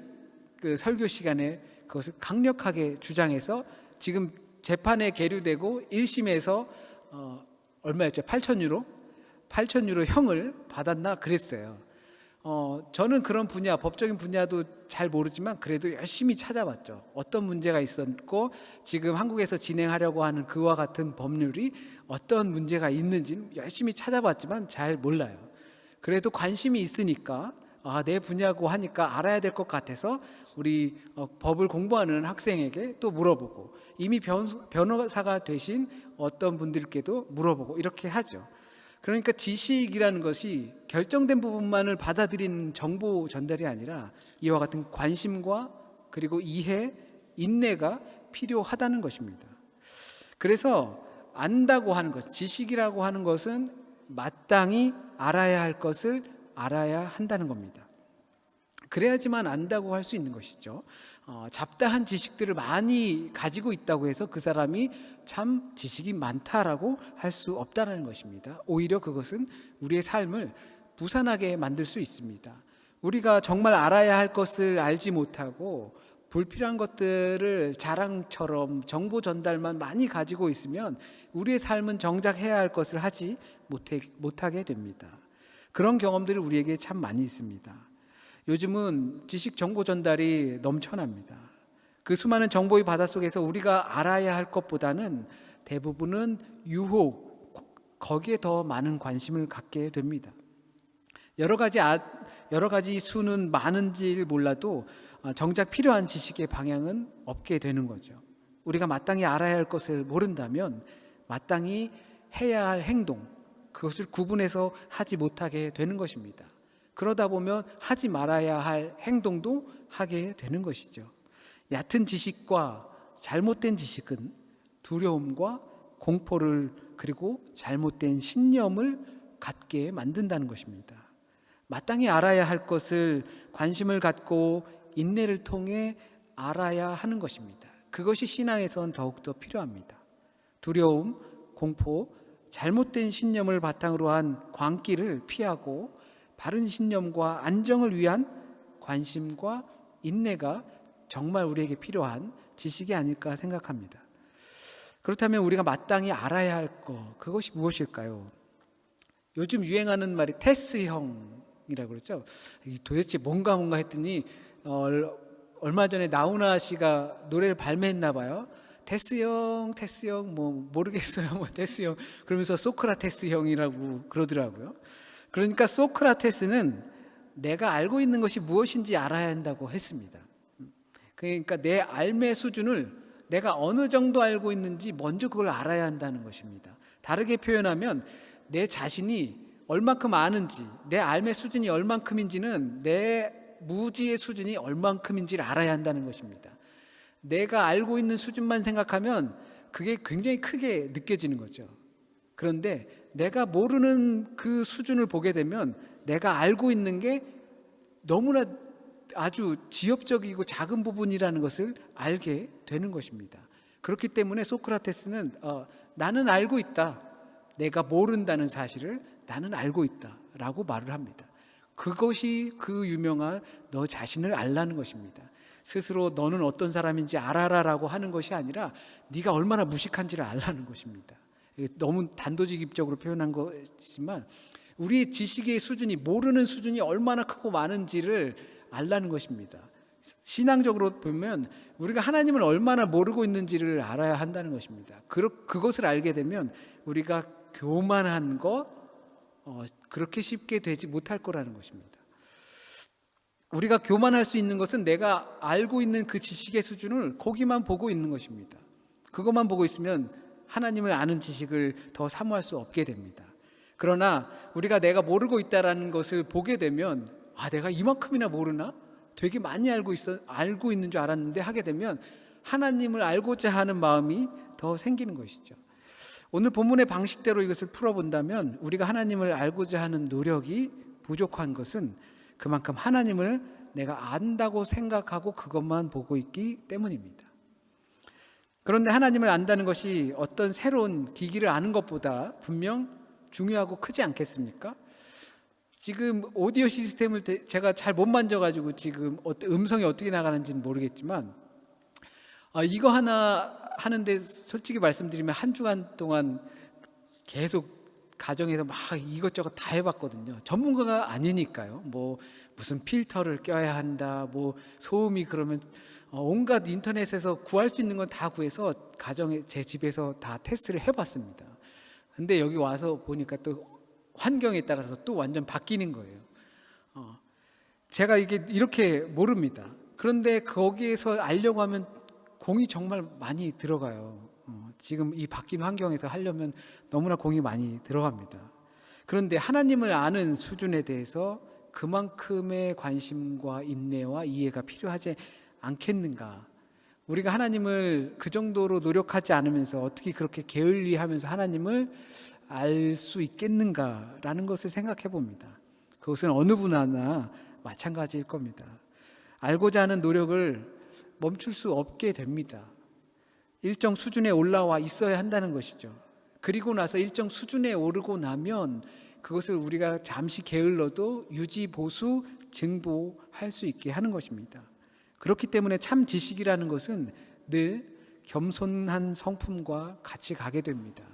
그 설교 시간에 그것을 강력하게 주장해서 지금 재판에 계류되고 1심에서 얼마였죠? 8,000유로 형을 받았나 그랬어요. 저는 그런 분야, 법적인 분야도 잘 모르지만 그래도 열심히 찾아봤죠. 어떤 문제가 있었고 지금 한국에서 진행하려고 하는 그와 같은 법률이 어떤 문제가 있는지 열심히 찾아봤지만 잘 몰라요. 그래도 관심이 있으니까 내 분야고 하니까 알아야 될 것 같아서 우리 법을 공부하는 학생에게 또 물어보고 이미 변호사가 되신 어떤 분들께도 물어보고 이렇게 하죠. 그러니까 지식이라는 것이 결정된 부분만을 받아들이는 정보 전달이 아니라 이와 같은 관심과 그리고 이해, 인내가 필요하다는 것입니다. 그래서 안다고 하는 것, 지식이라고 하는 것은 마땅히 알아야 할 것을 알아야 한다는 겁니다. 그래야지만 안다고 할 수 있는 것이죠. 잡다한 지식들을 많이 가지고 있다고 해서 그 사람이 참 지식이 많다라고 할 수 없다는 것입니다. 오히려 그것은 우리의 삶을 부산하게 만들 수 있습니다. 우리가 정말 알아야 할 것을 알지 못하고 불필요한 것들을 자랑처럼 정보 전달만 많이 가지고 있으면 우리의 삶은 정작 해야 할 것을 하지 못하게 됩니다. 그런 경험들이 우리에게 참 많이 있습니다. 요즘은 지식 정보 전달이 넘쳐납니다. 그 수많은 정보의 바닷속에서 우리가 알아야 할 것보다는 대부분은 유혹, 거기에 더 많은 관심을 갖게 됩니다. 여러 가지 수는 많은지 몰라도 정작 필요한 지식의 방향은 없게 되는 거죠. 우리가 마땅히 알아야 할 것을 모른다면 마땅히 해야 할 행동, 그것을 구분해서 하지 못하게 되는 것입니다. 그러다 보면 하지 말아야 할 행동도 하게 되는 것이죠. 얕은 지식과 잘못된 지식은 두려움과 공포를 그리고 잘못된 신념을 갖게 만든다는 것입니다. 마땅히 알아야 할 것을 관심을 갖고 인내를 통해 알아야 하는 것입니다. 그것이 신앙에선 더욱더 필요합니다. 두려움, 공포, 잘못된 신념을 바탕으로 한 광기를 피하고 바른 신념과 안정을 위한 관심과 인내가 정말 우리에게 필요한 지식이 아닐까 생각합니다. 그렇다면 우리가 마땅히 알아야 할 것, 그것이 무엇일까요? 요즘 유행하는 말이 테스형이라고 그러죠. 도대체 뭔가 했더니 얼마 전에 나훈아 씨가 노래를 발매했나 봐요. 테스형 뭐 모르겠어요. 뭐 테스형 그러면서 소크라테스형이라고 그러더라고요. 그러니까 소크라테스는 내가 알고 있는 것이 무엇인지 알아야 한다고 했습니다. 그러니까 내 알매 수준을 내가 어느 정도 알고 있는지 먼저 그걸 알아야 한다는 것입니다. 다르게 표현하면 내 자신이 얼만큼 아는지, 내 알매 수준이 얼만큼인지는 내 무지의 수준이 얼만큼인지를 알아야 한다는 것입니다. 내가 알고 있는 수준만 생각하면 그게 굉장히 크게 느껴지는 거죠. 그런데 내가 모르는 그 수준을 보게 되면 내가 알고 있는 게 너무나 아주 지엽적이고 작은 부분이라는 것을 알게 되는 것입니다. 그렇기 때문에 소크라테스는 나는 알고 있다. 내가 모른다는 사실을 나는 알고 있다라고 말을 합니다. 그것이 그 유명한 너 자신을 알라는 것입니다. 스스로 너는 어떤 사람인지 알아라라고 하는 것이 아니라 네가 얼마나 무식한지를 알라는 것입니다. 너무 단도직입적으로 표현한 것이지만 우리의 지식의 수준이 모르는 수준이 얼마나 크고 많은지를 알라는 것입니다. 신앙적으로 보면 우리가 하나님을 얼마나 모르고 있는지를 알아야 한다는 것입니다. 그것을 알게 되면 우리가 교만한 거 그렇게 쉽게 되지 못할 거라는 것입니다. 우리가 교만할 수 있는 것은 내가 알고 있는 그 지식의 수준을 거기만 보고 있는 것입니다. 그것만 보고 있으면 하나님을 아는 지식을 더 사모할 수 없게 됩니다. 그러나 우리가 내가 모르고 있다라는 것을 보게 되면 내가 이만큼이나 모르나? 되게 많이 알고 있는 줄 알았는데 하게 되면 하나님을 알고자 하는 마음이 더 생기는 것이죠. 오늘 본문의 방식대로 이것을 풀어본다면 우리가 하나님을 알고자 하는 노력이 부족한 것은 그만큼 하나님을 내가 안다고 생각하고 그것만 보고 있기 때문입니다. 그런데 하나님을 안다는 것이 어떤 새로운 기기를 아는 것보다 분명 중요하고 크지 않겠습니까? 지금 오디오 시스템을 제가 잘 못 만져가지고 지금 음성이 어떻게 나가는지는 모르겠지만 이거 하나 하는데 솔직히 말씀드리면 한 주간 동안 계속 가정에서 막 이것저것 다 해봤거든요. 전문가가 아니니까요. 뭐 무슨 필터를 껴야 한다, 뭐 소음이 그러면 온갖 인터넷에서 구할 수 있는 건 다 구해서 가정에 제 집에서 다 테스트를 해봤습니다. 근데 여기 와서 보니까 또 환경에 따라서 또 완전 바뀌는 거예요. 제가 이게 이렇게 모릅니다. 그런데 거기에서 알려고 하면 공이 정말 많이 들어가요. 지금 이 바뀐 환경에서 하려면 너무나 공이 많이 들어갑니다. 그런데 하나님을 아는 수준에 대해서 그만큼의 관심과 인내와 이해가 필요하지 않겠는가? 우리가 하나님을 그 정도로 노력하지 않으면서 어떻게 그렇게 게을리하면서 하나님을 알 수 있겠는가라는 것을 생각해 봅니다. 그것은 어느 분이나 마찬가지일 겁니다. 알고자 하는 노력을 멈출 수 없게 됩니다. 일정 수준에 올라와 있어야 한다는 것이죠. 그리고 나서 일정 수준에 오르고 나면 그것을 우리가 잠시 게을러도 유지, 보수, 증보할 수 있게 하는 것입니다. 그렇기 때문에 참 지식이라는 것은 늘 겸손한 성품과 같이 가게 됩니다.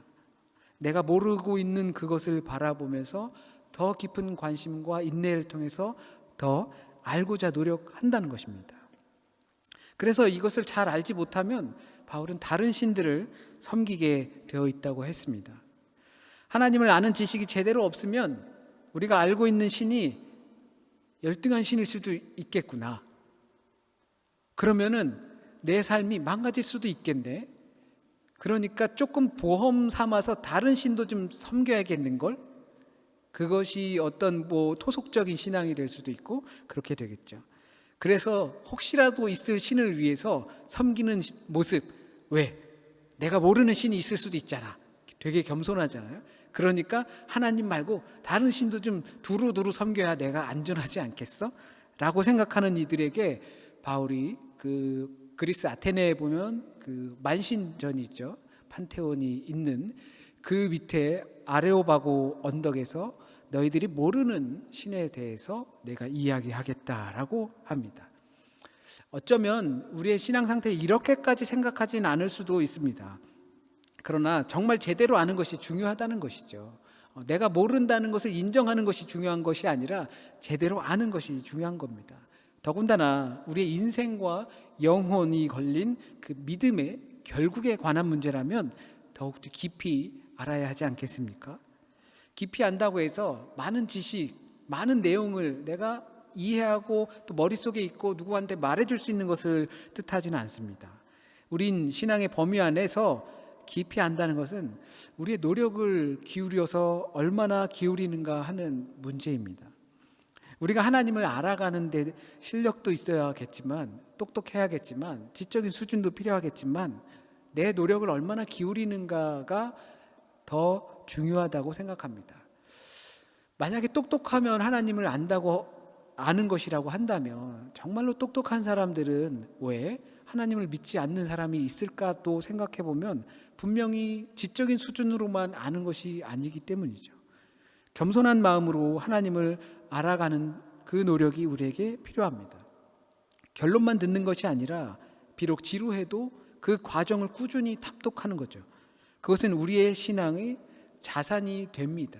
내가 모르고 있는 그것을 바라보면서 더 깊은 관심과 인내를 통해서 더 알고자 노력한다는 것입니다. 그래서 이것을 잘 알지 못하면 바울은 다른 신들을 섬기게 되어 있다고 했습니다. 하나님을 아는 지식이 제대로 없으면 우리가 알고 있는 신이 열등한 신일 수도 있겠구나. 그러면은 내 삶이 망가질 수도 있겠네. 그러니까 조금 보험 삼아서 다른 신도 좀 섬겨야겠는걸? 그것이 어떤 토속적인 신앙이 될 수도 있고 그렇게 되겠죠. 그래서 혹시라도 있을 신을 위해서 섬기는 모습, 왜? 내가 모르는 신이 있을 수도 있잖아. 되게 겸손하잖아요. 그러니까 하나님 말고 다른 신도 좀 두루두루 섬겨야 내가 안전하지 않겠어? 라고 생각하는 이들에게 바울이 그리스 아테네에 보면 그 만신전이 있죠. 판테온이 있는 그 밑에 아레오바고 언덕에서 너희들이 모르는 신에 대해서 내가 이야기하겠다라고 합니다. 어쩌면 우리의 신앙 상태에 이렇게까지 생각하지는 않을 수도 있습니다. 그러나 정말 제대로 아는 것이 중요하다는 것이죠. 내가 모른다는 것을 인정하는 것이 중요한 것이 아니라 제대로 아는 것이 중요한 겁니다. 더군다나 우리의 인생과 영혼이 걸린 그 믿음의 결국에 관한 문제라면 더욱더 깊이 알아야 하지 않겠습니까? 깊이 안다고 해서 많은 지식, 많은 내용을 내가 이해하고 또 머릿속에 있고 누구한테 말해줄 수 있는 것을 뜻하지는 않습니다. 우린 신앙의 범위 안에서 깊이 안다는 것은 우리의 노력을 기울여서 얼마나 기울이는가 하는 문제입니다. 우리가 하나님을 알아가는 데 실력도 있어야겠지만 똑똑해야겠지만 지적인 수준도 필요하겠지만 내 노력을 얼마나 기울이는가가 더 중요하다고 생각합니다. 만약에 똑똑하면 하나님을 안다고 아는 것이라고 한다면 정말로 똑똑한 사람들은 왜 하나님을 믿지 않는 사람이 있을까 또 생각해 보면 분명히 지적인 수준으로만 아는 것이 아니기 때문이죠. 겸손한 마음으로 하나님을 알아가는 그 노력이 우리에게 필요합니다. 결론만 듣는 것이 아니라 비록 지루해도 그 과정을 꾸준히 탐독하는 거죠. 그것은 우리의 신앙의 자산이 됩니다.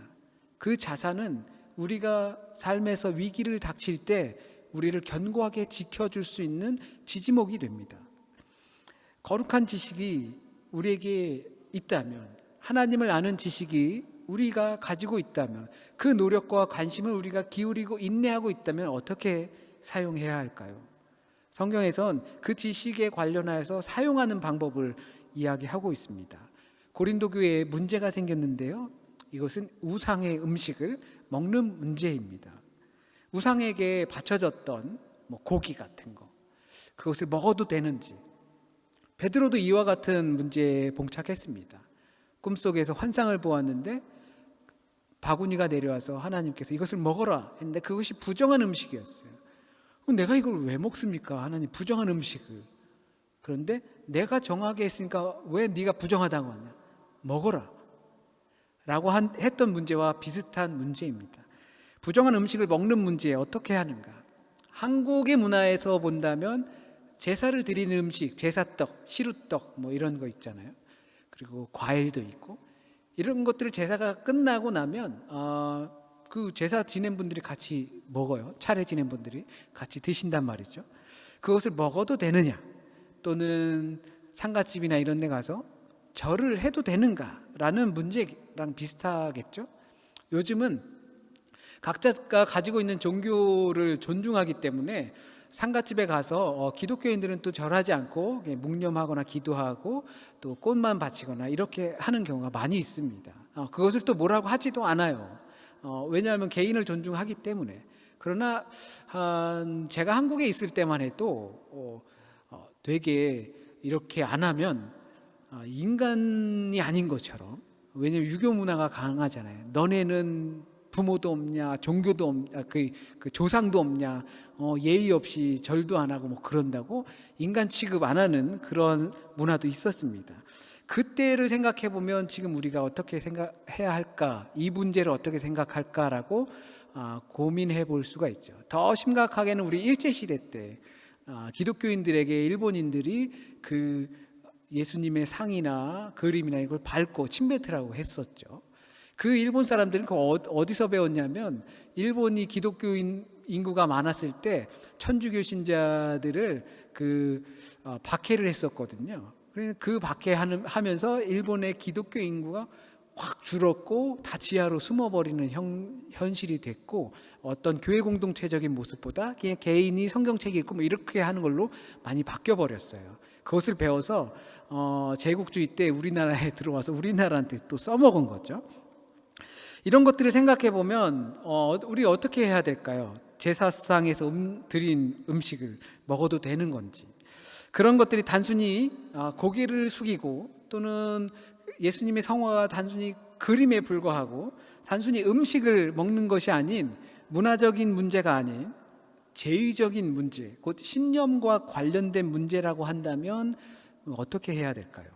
그 자산은 우리가 삶에서 위기를 닥칠 때 우리를 견고하게 지켜줄 수 있는 지지목이 됩니다. 거룩한 지식이 우리에게 있다면, 하나님을 아는 지식이 우리가 가지고 있다면, 그 노력과 관심을 우리가 기울이고 인내하고 있다면 어떻게 사용해야 할까요? 성경에선 그 지식에 관련하여서 사용하는 방법을 이야기하고 있습니다. 고린도 교회에 문제가 생겼는데요. 이것은 우상의 음식을 먹는 문제입니다. 우상에게 바쳐졌던 고기 같은 거, 그것을 먹어도 되는지. 베드로도 이와 같은 문제에 봉착했습니다. 꿈속에서 환상을 보았는데 바구니가 내려와서 하나님께서 이것을 먹어라 했는데 그것이 부정한 음식이었어요. 내가 이걸 왜 먹습니까? 하나님, 부정한 음식을. 그런데 내가 정하게 했으니까 왜 네가 부정하다고 하냐? 먹어라 라고 했던 문제와 비슷한 문제입니다. 부정한 음식을 먹는 문제에 어떻게 하는가? 한국의 문화에서 본다면 제사를 드리는 음식, 제사떡, 시루떡 뭐 이런 거 있잖아요. 그리고 과일도 있고 이런 것들을 제사가 끝나고 나면 그 제사 지낸 분들이 같이 먹어요. 차례 지낸 분들이 같이 드신단 말이죠. 그것을 먹어도 되느냐, 또는 상갓집이나 이런 데 가서 절을 해도 되는가라는 문제랑 비슷하겠죠. 요즘은 각자가 가지고 있는 종교를 존중하기 때문에 상갓집에 가서 기독교인들은 또 절하지 않고 묵념하거나 기도하고 또 꽃만 바치거나 이렇게 하는 경우가 많이 있습니다. 그것을 또 뭐라고 하지도 않아요. 왜냐하면 개인을 존중하기 때문에. 그러나 제가 한국에 있을 때만 해도 되게 이렇게 안 하면 인간이 아닌 것처럼, 왜냐하면 유교 문화가 강하잖아요. 너네는 부모도 없냐, 종교도 없냐, 그 조상도 없냐, 예의 없이 절도 안 하고 뭐 그런다고 인간 취급 안 하는 그런 문화도 있었습니다. 그때를 생각해 보면 지금 우리가 어떻게 생각해야 할까, 이 문제를 어떻게 생각할까라고 고민해 볼 수가 있죠. 더 심각하게는 우리 일제시대 때 기독교인들에게 일본인들이 그 예수님의 상이나 그림이나 이걸 밟고 침뱉으라고 했었죠. 그 일본 사람들은 어디서 배웠냐면, 일본이 기독교인 인구가 많았을 때 천주교 신자들을 박해를 했었거든요. 그러니까 그 박해하면서 일본의 기독교 인구가 확 줄었고 다 지하로 숨어버리는 현실이 됐고, 어떤 교회 공동체적인 모습보다 그냥 개인이 성경책 읽고 뭐 이렇게 하는 걸로 많이 바뀌어 버렸어요. 그것을 배워서 제국주의 때 우리나라에 들어와서 우리나라한테 또 써먹은 거죠. 이런 것들을 생각해 보면 우리 어떻게 해야 될까요? 제사상에서 드린 음식을 먹어도 되는 건지, 그런 것들이 단순히 고개를 숙이고, 또는 예수님의 성화가 단순히 그림에 불과하고 단순히 음식을 먹는 것이 아닌 문화적인 문제가 아닌 제의적인 문제, 곧 신념과 관련된 문제라고 한다면 어떻게 해야 될까요?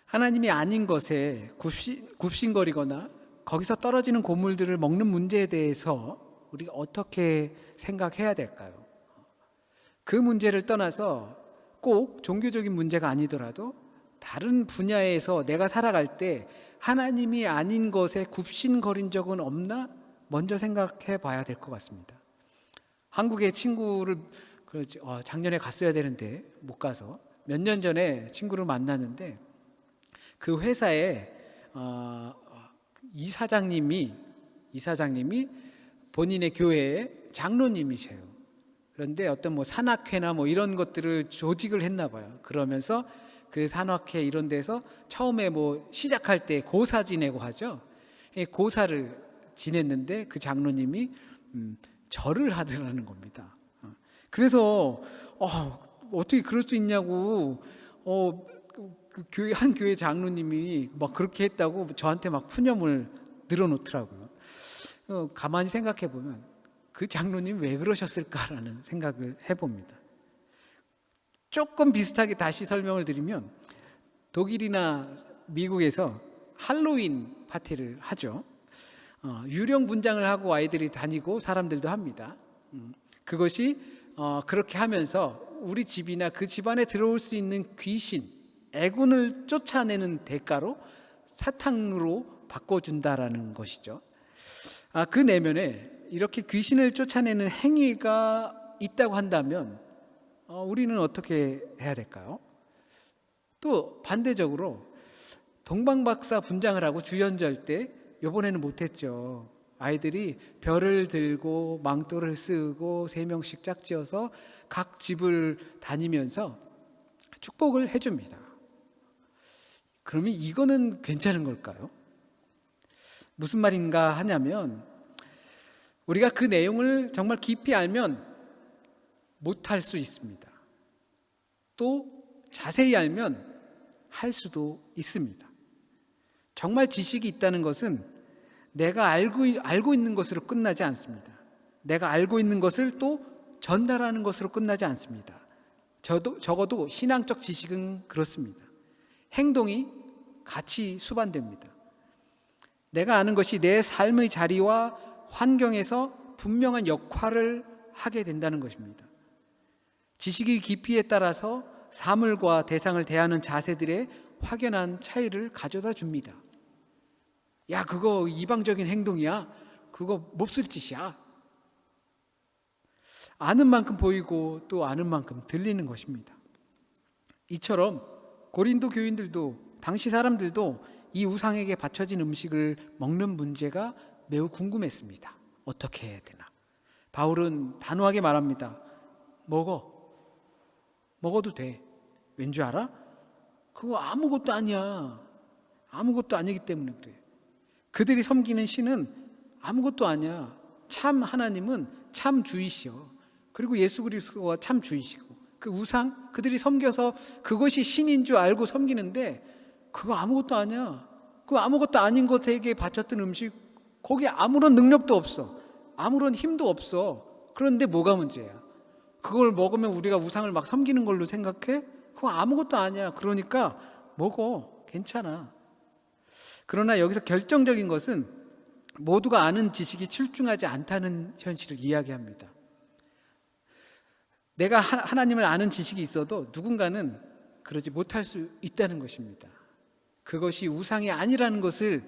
하나님이 아닌 것에 굽신거리거나 거기서 떨어지는 고물들을 먹는 문제에 대해서 우리가 어떻게 생각해야 될까요? 그 문제를 떠나서 꼭 종교적인 문제가 아니더라도 다른 분야에서 내가 살아갈 때 하나님이 아닌 것에 굽신거린 적은 없나 먼저 생각해 봐야 될 것 같습니다. 한국에 친구를 작년에 갔어야 되는데 못 가서 몇 년 전에 친구를 만났는데, 그 회사에 이사장님이 본인의 교회의 장로님이세요. 그런데 어떤 뭐 산악회나 뭐 이런 것들을 조직을 했나 봐요. 그러면서 그 산악회 이런 데서 처음에 뭐 시작할 때 고사 지내고 하죠. 고사를 지냈는데 그 장로님이 절을 하더라는 겁니다. 그래서 어떻게 그럴 수 있냐고 그 한 교회 장로님이 막 그렇게 했다고 저한테 막 푸념을 늘어놓더라고요. 가만히 생각해 보면 그 장로님 왜 그러셨을까라는 생각을 해봅니다. 조금 비슷하게 다시 설명을 드리면, 독일이나 미국에서 할로윈 파티를 하죠. 유령 분장을 하고 아이들이 다니고 사람들도 합니다. 그것이 그렇게 하면서 우리 집이나 그 집안에 들어올 수 있는 귀신, 애군을 쫓아내는 대가로 사탕으로 바꿔준다라는 것이죠. 그 내면에 이렇게 귀신을 쫓아내는 행위가 있다고 한다면 우리는 어떻게 해야 될까요? 또 반대적으로 동방박사 분장을 하고 주연절 때, 이번에는 못했죠. 아이들이 별을 들고 망토를 쓰고 3명씩 짝지어서 각 집을 다니면서 축복을 해줍니다. 그러면 이거는 괜찮은 걸까요? 무슨 말인가 하냐면, 우리가 그 내용을 정말 깊이 알면 못할 수 있습니다. 또 자세히 알면 할 수도 있습니다. 정말 지식이 있다는 것은 내가 알고 있는 것으로 끝나지 않습니다. 내가 알고 있는 것을 또 전달하는 것으로 끝나지 않습니다. 적어도 신앙적 지식은 그렇습니다. 행동이 같이 수반됩니다. 내가 아는 것이 내 삶의 자리와 환경에서 분명한 역할을 하게 된다는 것입니다. 지식의 깊이에 따라서 사물과 대상을 대하는 자세들의 확연한 차이를 가져다 줍니다. 야, 그거 이방적인 행동이야. 그거 몹쓸 짓이야. 아는 만큼 보이고 또 아는 만큼 들리는 것입니다. 이처럼 고린도 교인들도 당시 사람들도 이 우상에게 바쳐진 음식을 먹는 문제가 매우 궁금했습니다. 어떻게 해야 되나? 바울은 단호하게 말합니다. 먹어도 돼. 왠 줄 알아? 그거 아무것도 아니야. 아무것도 아니기 때문에 그래. 그들이 섬기는 신은 아무것도 아니야. 참 하나님은 참 주이시여. 그리고 예수 그리스도가 참 주이시고, 그 우상 그들이 섬겨서 그것이 신인 줄 알고 섬기는데 그거 아무것도 아니야. 그 아무것도 아닌 것에게 바쳤던 음식, 거기에 아무런 능력도 없어. 아무런 힘도 없어. 그런데 뭐가 문제야? 그걸 먹으면 우리가 우상을 막 섬기는 걸로 생각해? 그거 아무것도 아니야. 그러니까 먹어. 괜찮아. 그러나 여기서 결정적인 것은 모두가 아는 지식이 출중하지 않다는 현실을 이야기합니다. 내가 하나님을 아는 지식이 있어도 누군가는 그러지 못할 수 있다는 것입니다. 그것이 우상이 아니라는 것을,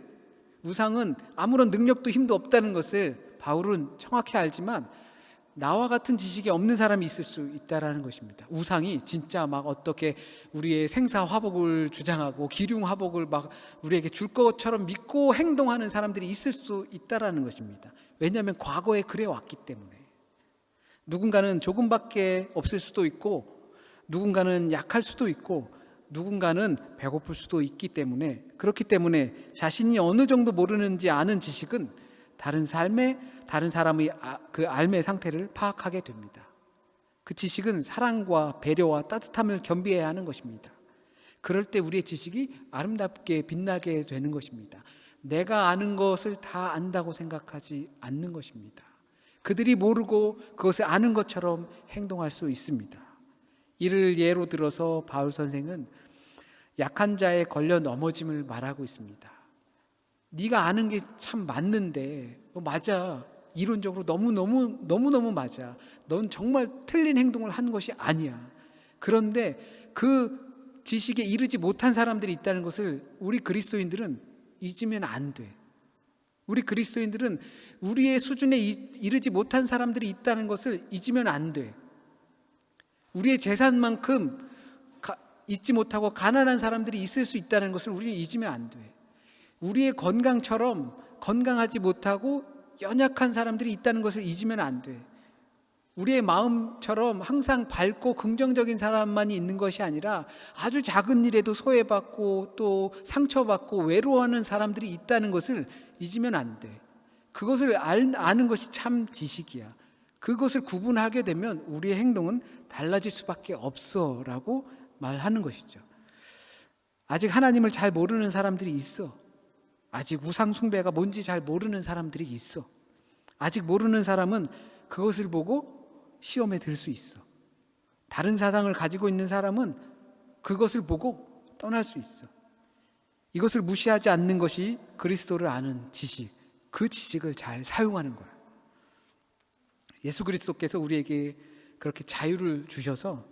우상은 아무런 능력도 힘도 없다는 것을 바울은 정확히 알지만 나와 같은 지식이 없는 사람이 있을 수 있다는 것입니다. 우상이 진짜 막 어떻게 우리의 생사화복을 주장하고 기륭화복을 막 우리에게 줄 것처럼 믿고 행동하는 사람들이 있을 수 있다는 것입니다. 왜냐하면 과거에 그래 왔기 때문에. 누군가는 조금밖에 없을 수도 있고, 누군가는 약할 수도 있고, 누군가는 배고플 수도 있기 때문에, 그렇기 때문에 자신이 어느 정도 모르는지 아는 지식은 다른 사람의 그 삶의 상태를 파악하게 됩니다. 그 지식은 사랑과 배려와 따뜻함을 겸비해야 하는 것입니다. 그럴 때 우리의 지식이 아름답게 빛나게 되는 것입니다. 내가 아는 것을 다 안다고 생각하지 않는 것입니다. 그들이 모르고 그것을 아는 것처럼 행동할 수 있습니다. 이를 예로 들어서 바울 선생은 약한 자의 걸려 넘어짐을 말하고 있습니다. 네가 아는 게 참 맞는데, 맞아. 이론적으로 너무너무 맞아. 넌 정말 틀린 행동을 한 것이 아니야. 그런데 그 지식에 이르지 못한 사람들이 있다는 것을 우리 그리스도인들은 잊으면 안 돼. 우리 그리스도인들은 우리의 수준에 이르지 못한 사람들이 있다는 것을 잊으면 안 돼. 우리의 재산만큼 잊지 못하고 가난한 사람들이 있을 수 있다는 것을 우리는 잊으면 안 돼. 우리의 건강처럼 건강하지 못하고 연약한 사람들이 있다는 것을 잊으면 안 돼. 우리의 마음처럼 항상 밝고 긍정적인 사람만이 있는 것이 아니라 아주 작은 일에도 소외받고 또 상처받고 외로워하는 사람들이 있다는 것을 잊으면 안 돼. 그것을 아는 것이 참 지식이야. 그것을 구분하게 되면 우리의 행동은 달라질 수밖에 없어라고 말하는 것이죠. 아직 하나님을 잘 모르는 사람들이 있어. 아직 우상 숭배가 뭔지 잘 모르는 사람들이 있어. 아직 모르는 사람은 그것을 보고 시험에 들 수 있어. 다른 사상을 가지고 있는 사람은 그것을 보고 떠날 수 있어. 이것을 무시하지 않는 것이 그리스도를 아는 지식, 그 지식을 잘 사용하는 거야. 예수 그리스도께서 우리에게 그렇게 자유를 주셔서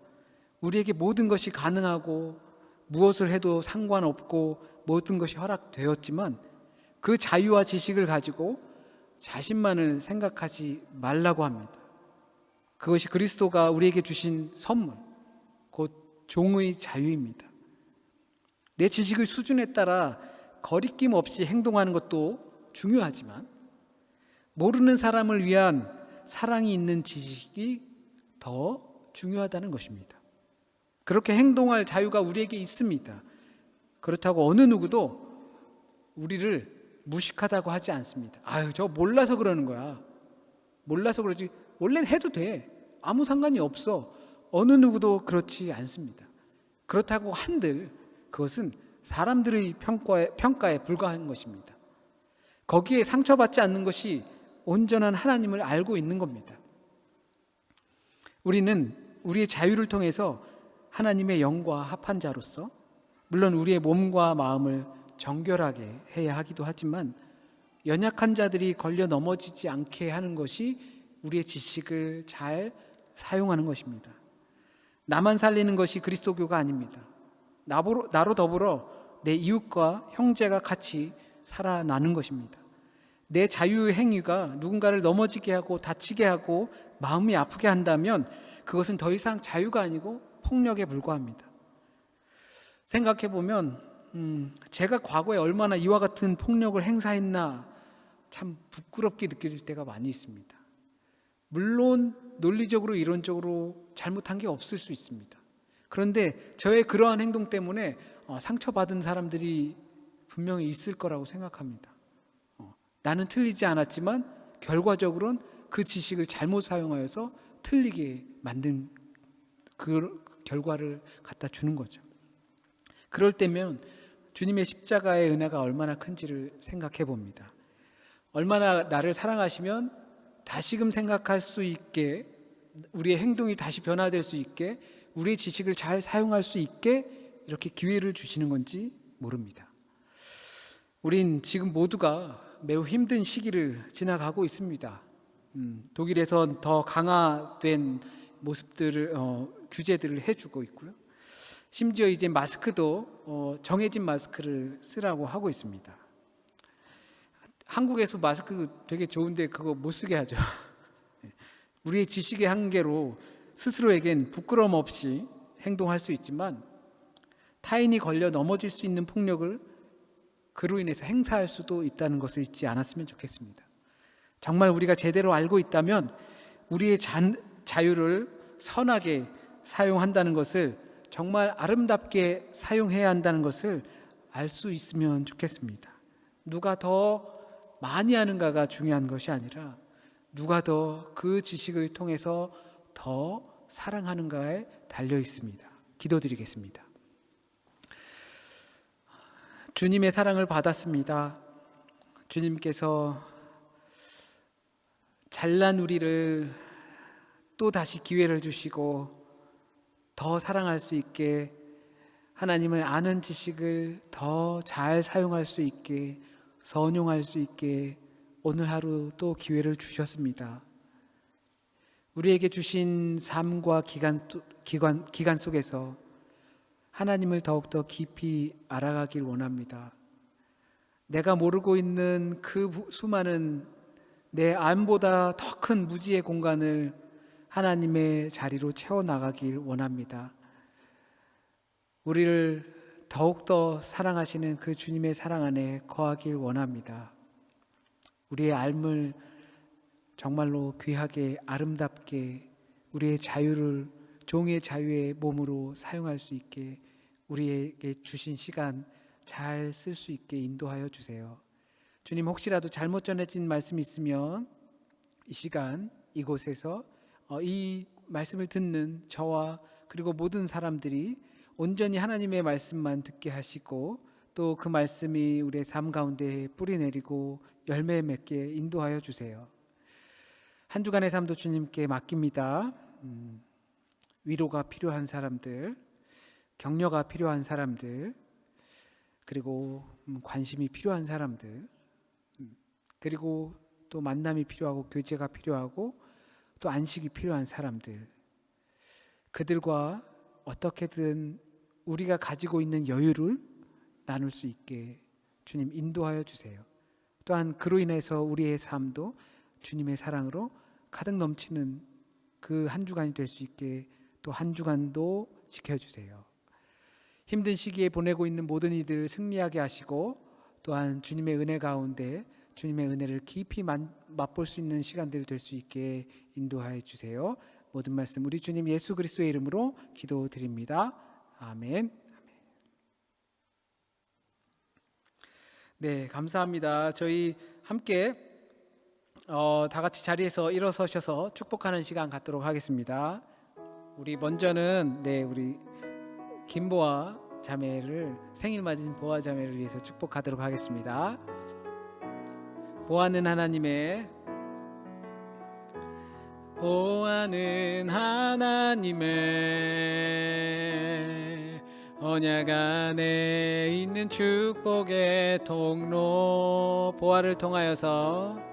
우리에게 모든 것이 가능하고 무엇을 해도 상관없고 모든 것이 허락되었지만 그 자유와 지식을 가지고 자신만을 생각하지 말라고 합니다. 그것이 그리스도가 우리에게 주신 선물, 곧 종의 자유입니다. 내 지식의 수준에 따라 거리낌 없이 행동하는 것도 중요하지만 모르는 사람을 위한 사랑이 있는 지식이 더 중요하다는 것입니다. 그렇게 행동할 자유가 우리에게 있습니다. 그렇다고 어느 누구도 우리를 무식하다고 하지 않습니다. 아유, 저 몰라서 그러는 거야. 몰라서 그러지. 원래는 해도 돼. 아무 상관이 없어. 어느 누구도 그렇지 않습니다. 그렇다고 한들 그것은 사람들의 평가에 불과한 것입니다. 거기에 상처받지 않는 것이 온전한 하나님을 알고 있는 겁니다. 우리는 우리의 자유를 통해서 하나님의 영과 합한 자로서 물론 우리의 몸과 마음을 정결하게 해야 하기도 하지만 연약한 자들이 걸려 넘어지지 않게 하는 것이 우리의 지식을 잘 사용하는 것입니다. 나만 살리는 것이 그리스도교가 아닙니다. 나로 더불어 내 이웃과 형제가 같이 살아나는 것입니다. 내 자유의 행위가 누군가를 넘어지게 하고 다치게 하고 마음이 아프게 한다면 그것은 더 이상 자유가 아니고 폭력에 불과합니다. 생각해 보면 제가 과거에 얼마나 이와 같은 폭력을 행사했나 참 부끄럽게 느껴질 때가 많이 있습니다. 물론 논리적으로 이론적으로 잘못한 게 없을 수 있습니다. 그런데 저의 그러한 행동 때문에 상처받은 사람들이 분명히 있을 거라고 생각합니다. 나는 틀리지 않았지만 결과적으로는 그 지식을 잘못 사용하여서 틀리게 만든 그 결과를 갖다 주는 거죠. 그럴 때면 주님의 십자가의 은혜가 얼마나 큰지를 생각해 봅니다. 얼마나 나를 사랑하시면 다시금 생각할 수 있게, 우리의 행동이 다시 변화될 수 있게, 우리의 지식을 잘 사용할 수 있게 이렇게 기회를 주시는 건지 모릅니다. 우린 지금 모두가 매우 힘든 시기를 지나가고 있습니다. 독일에선 더 강화된 모습들을 규제들을 해주고 있고요. 심지어 이제 마스크도 정해진 마스크를 쓰라고 하고 있습니다. 한국에서 마스크 되게 좋은데 그거 못 쓰게 하죠. 우리의 지식의 한계로 스스로에겐 부끄러움 없이 행동할 수 있지만 타인이 걸려 넘어질 수 있는 폭력을 그로 인해서 행사할 수도 있다는 것을 잊지 않았으면 좋겠습니다. 정말 우리가 제대로 알고 있다면 우리의 자유를 선하게 사용한다는 것을, 정말 아름답게 사용해야 한다는 것을 알 수 있으면 좋겠습니다. 누가 더 많이 하는가가 중요한 것이 아니라 누가 더 그 지식을 통해서 더 사랑하는가에 달려 있습니다. 기도드리겠습니다. 주님의 사랑을 받았습니다. 주님께서 잘난 우리를 또 다시 기회를 주시고 더 사랑할 수 있게, 하나님을 아는 지식을 더 잘 사용할 수 있게, 선용할 수 있게 오늘 하루 또 기회를 주셨습니다. 우리에게 주신 삶과 기간 속에서 하나님을 더욱더 깊이 알아가길 원합니다. 내가 모르고 있는 그 수많은 내 안보다 더 큰 무지의 공간을 하나님의 자리로 채워나가길 원합니다. 우리를 더욱더 사랑하시는 그 주님의 사랑 안에 거하길 원합니다. 우리의 삶을 정말로 귀하게 아름답게 우리의 자유를 종의 자유의 몸으로 사용할 수 있게 우리에게 주신 시간 잘 쓸 수 있게 인도하여 주세요. 주님, 혹시라도 잘못 전해진 말씀이 있으면 이 시간 이곳에서 이 말씀을 듣는 저와 그리고 모든 사람들이 온전히 하나님의 말씀만 듣게 하시고 또 그 말씀이 우리의 삶 가운데 뿌리 내리고 열매 맺게 인도하여 주세요. 한 주간의 삶도 주님께 맡깁니다. 위로가 필요한 사람들, 격려가 필요한 사람들, 그리고 관심이 필요한 사람들, 그리고 또 만남이 필요하고 교제가 필요하고 또 안식이 필요한 사람들, 그들과 어떻게든 우리가 가지고 있는 여유를 나눌 수 있게 주님 인도하여 주세요. 또한 그로 인해서 우리의 삶도 주님의 사랑으로 가득 넘치는 그 한 주간이 될 수 있게 또 한 주간도 지켜주세요. 힘든 시기에 보내고 있는 모든 이들 승리하게 하시고 또한 주님의 은혜 가운데 주님의 은혜를 깊이 맛볼 수 있는 시간들 될 수 있게 인도하여 주세요. 모든 말씀 우리 주님 예수 그리스도의 이름으로 기도드립니다. 아멘. 네, 감사합니다. 저희 함께 다 같이 자리에서 일어서셔서 축복하는 시간 갖도록 하겠습니다. 우리 먼저는 우리 김보아 자매를 생일 맞은 보아 자매를 위해서 축복하도록 하겠습니다. 보아는 하나님의 언약 안에 있는 축복의 통로, 보아를 통하여서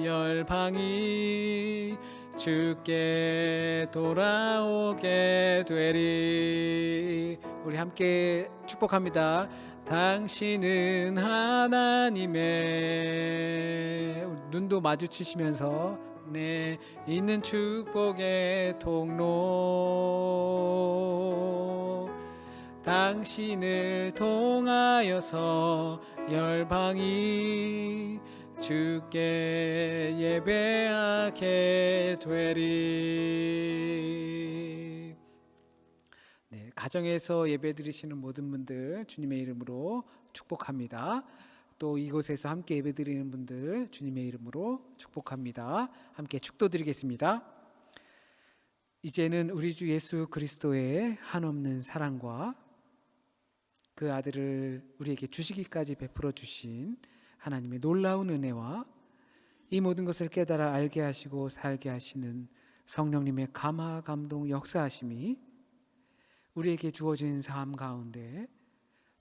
열방이 주께 돌아오게 되리. 우리 함께 축복합니다. 당신은 하나님의, 눈도 마주치시면서 내 있는 축복의 통로, 당신을 통하여서 열방이 주께 예배하게 되리. 네, 가정에서 예배드리시는 모든 분들 주님의 이름으로 축복합니다. 또 이곳에서 함께 예배드리는 분들 주님의 이름으로 축복합니다. 함께 축도드리겠습니다. 이제는 우리 주 예수 그리스도의 한없는 사랑과 그 아들을 우리에게 주시기까지 베풀어 주신 하나님의 놀라운 은혜와 이 모든 것을 깨달아 알게 하시고 살게 하시는 성령님의 감화 감동 역사하심이 우리에게 주어진 삶 가운데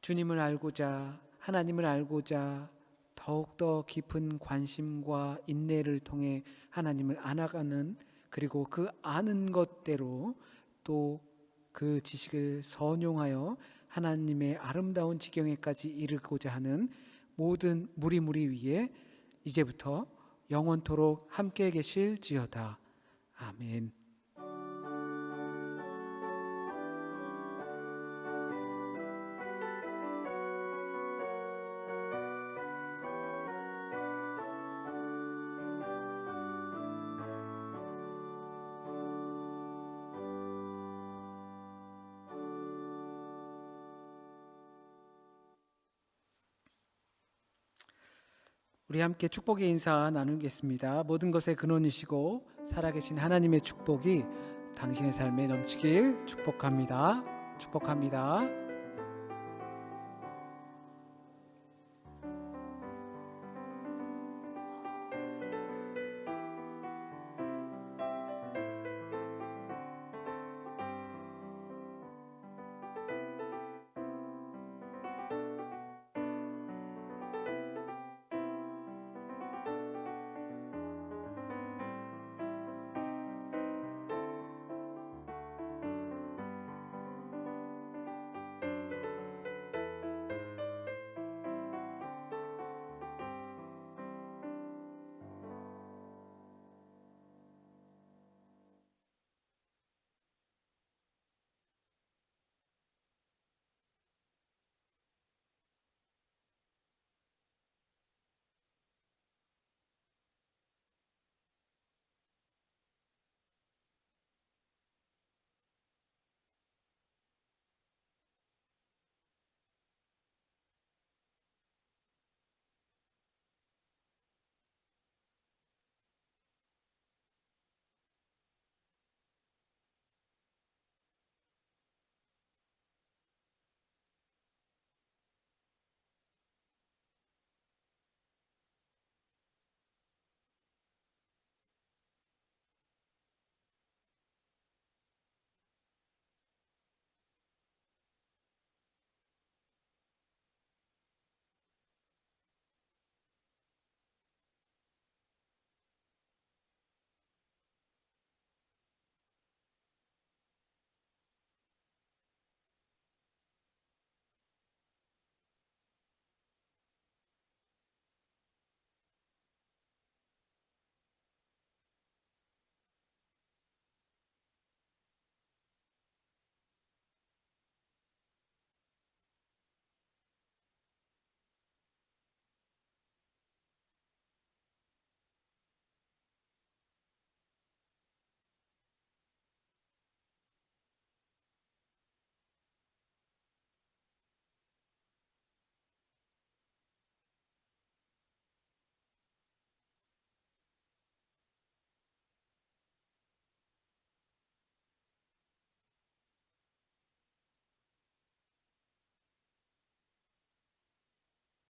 주님을 알고자, 하나님을 알고자 더욱더 깊은 관심과 인내를 통해 하나님을 알아가는, 그리고 그 아는 것대로 또 그 지식을 선용하여 하나님의 아름다운 지경에까지 이르고자 하는 모든 무리 위에 이제부터 영원토록 함께 계실지어다. 아멘. 우리 함께 축복의 인사 나누겠습니다. 모든 것의 근원이시고 살아계신 하나님의 축복이 당신의 삶에 넘치길 축복합니다. 축복합니다.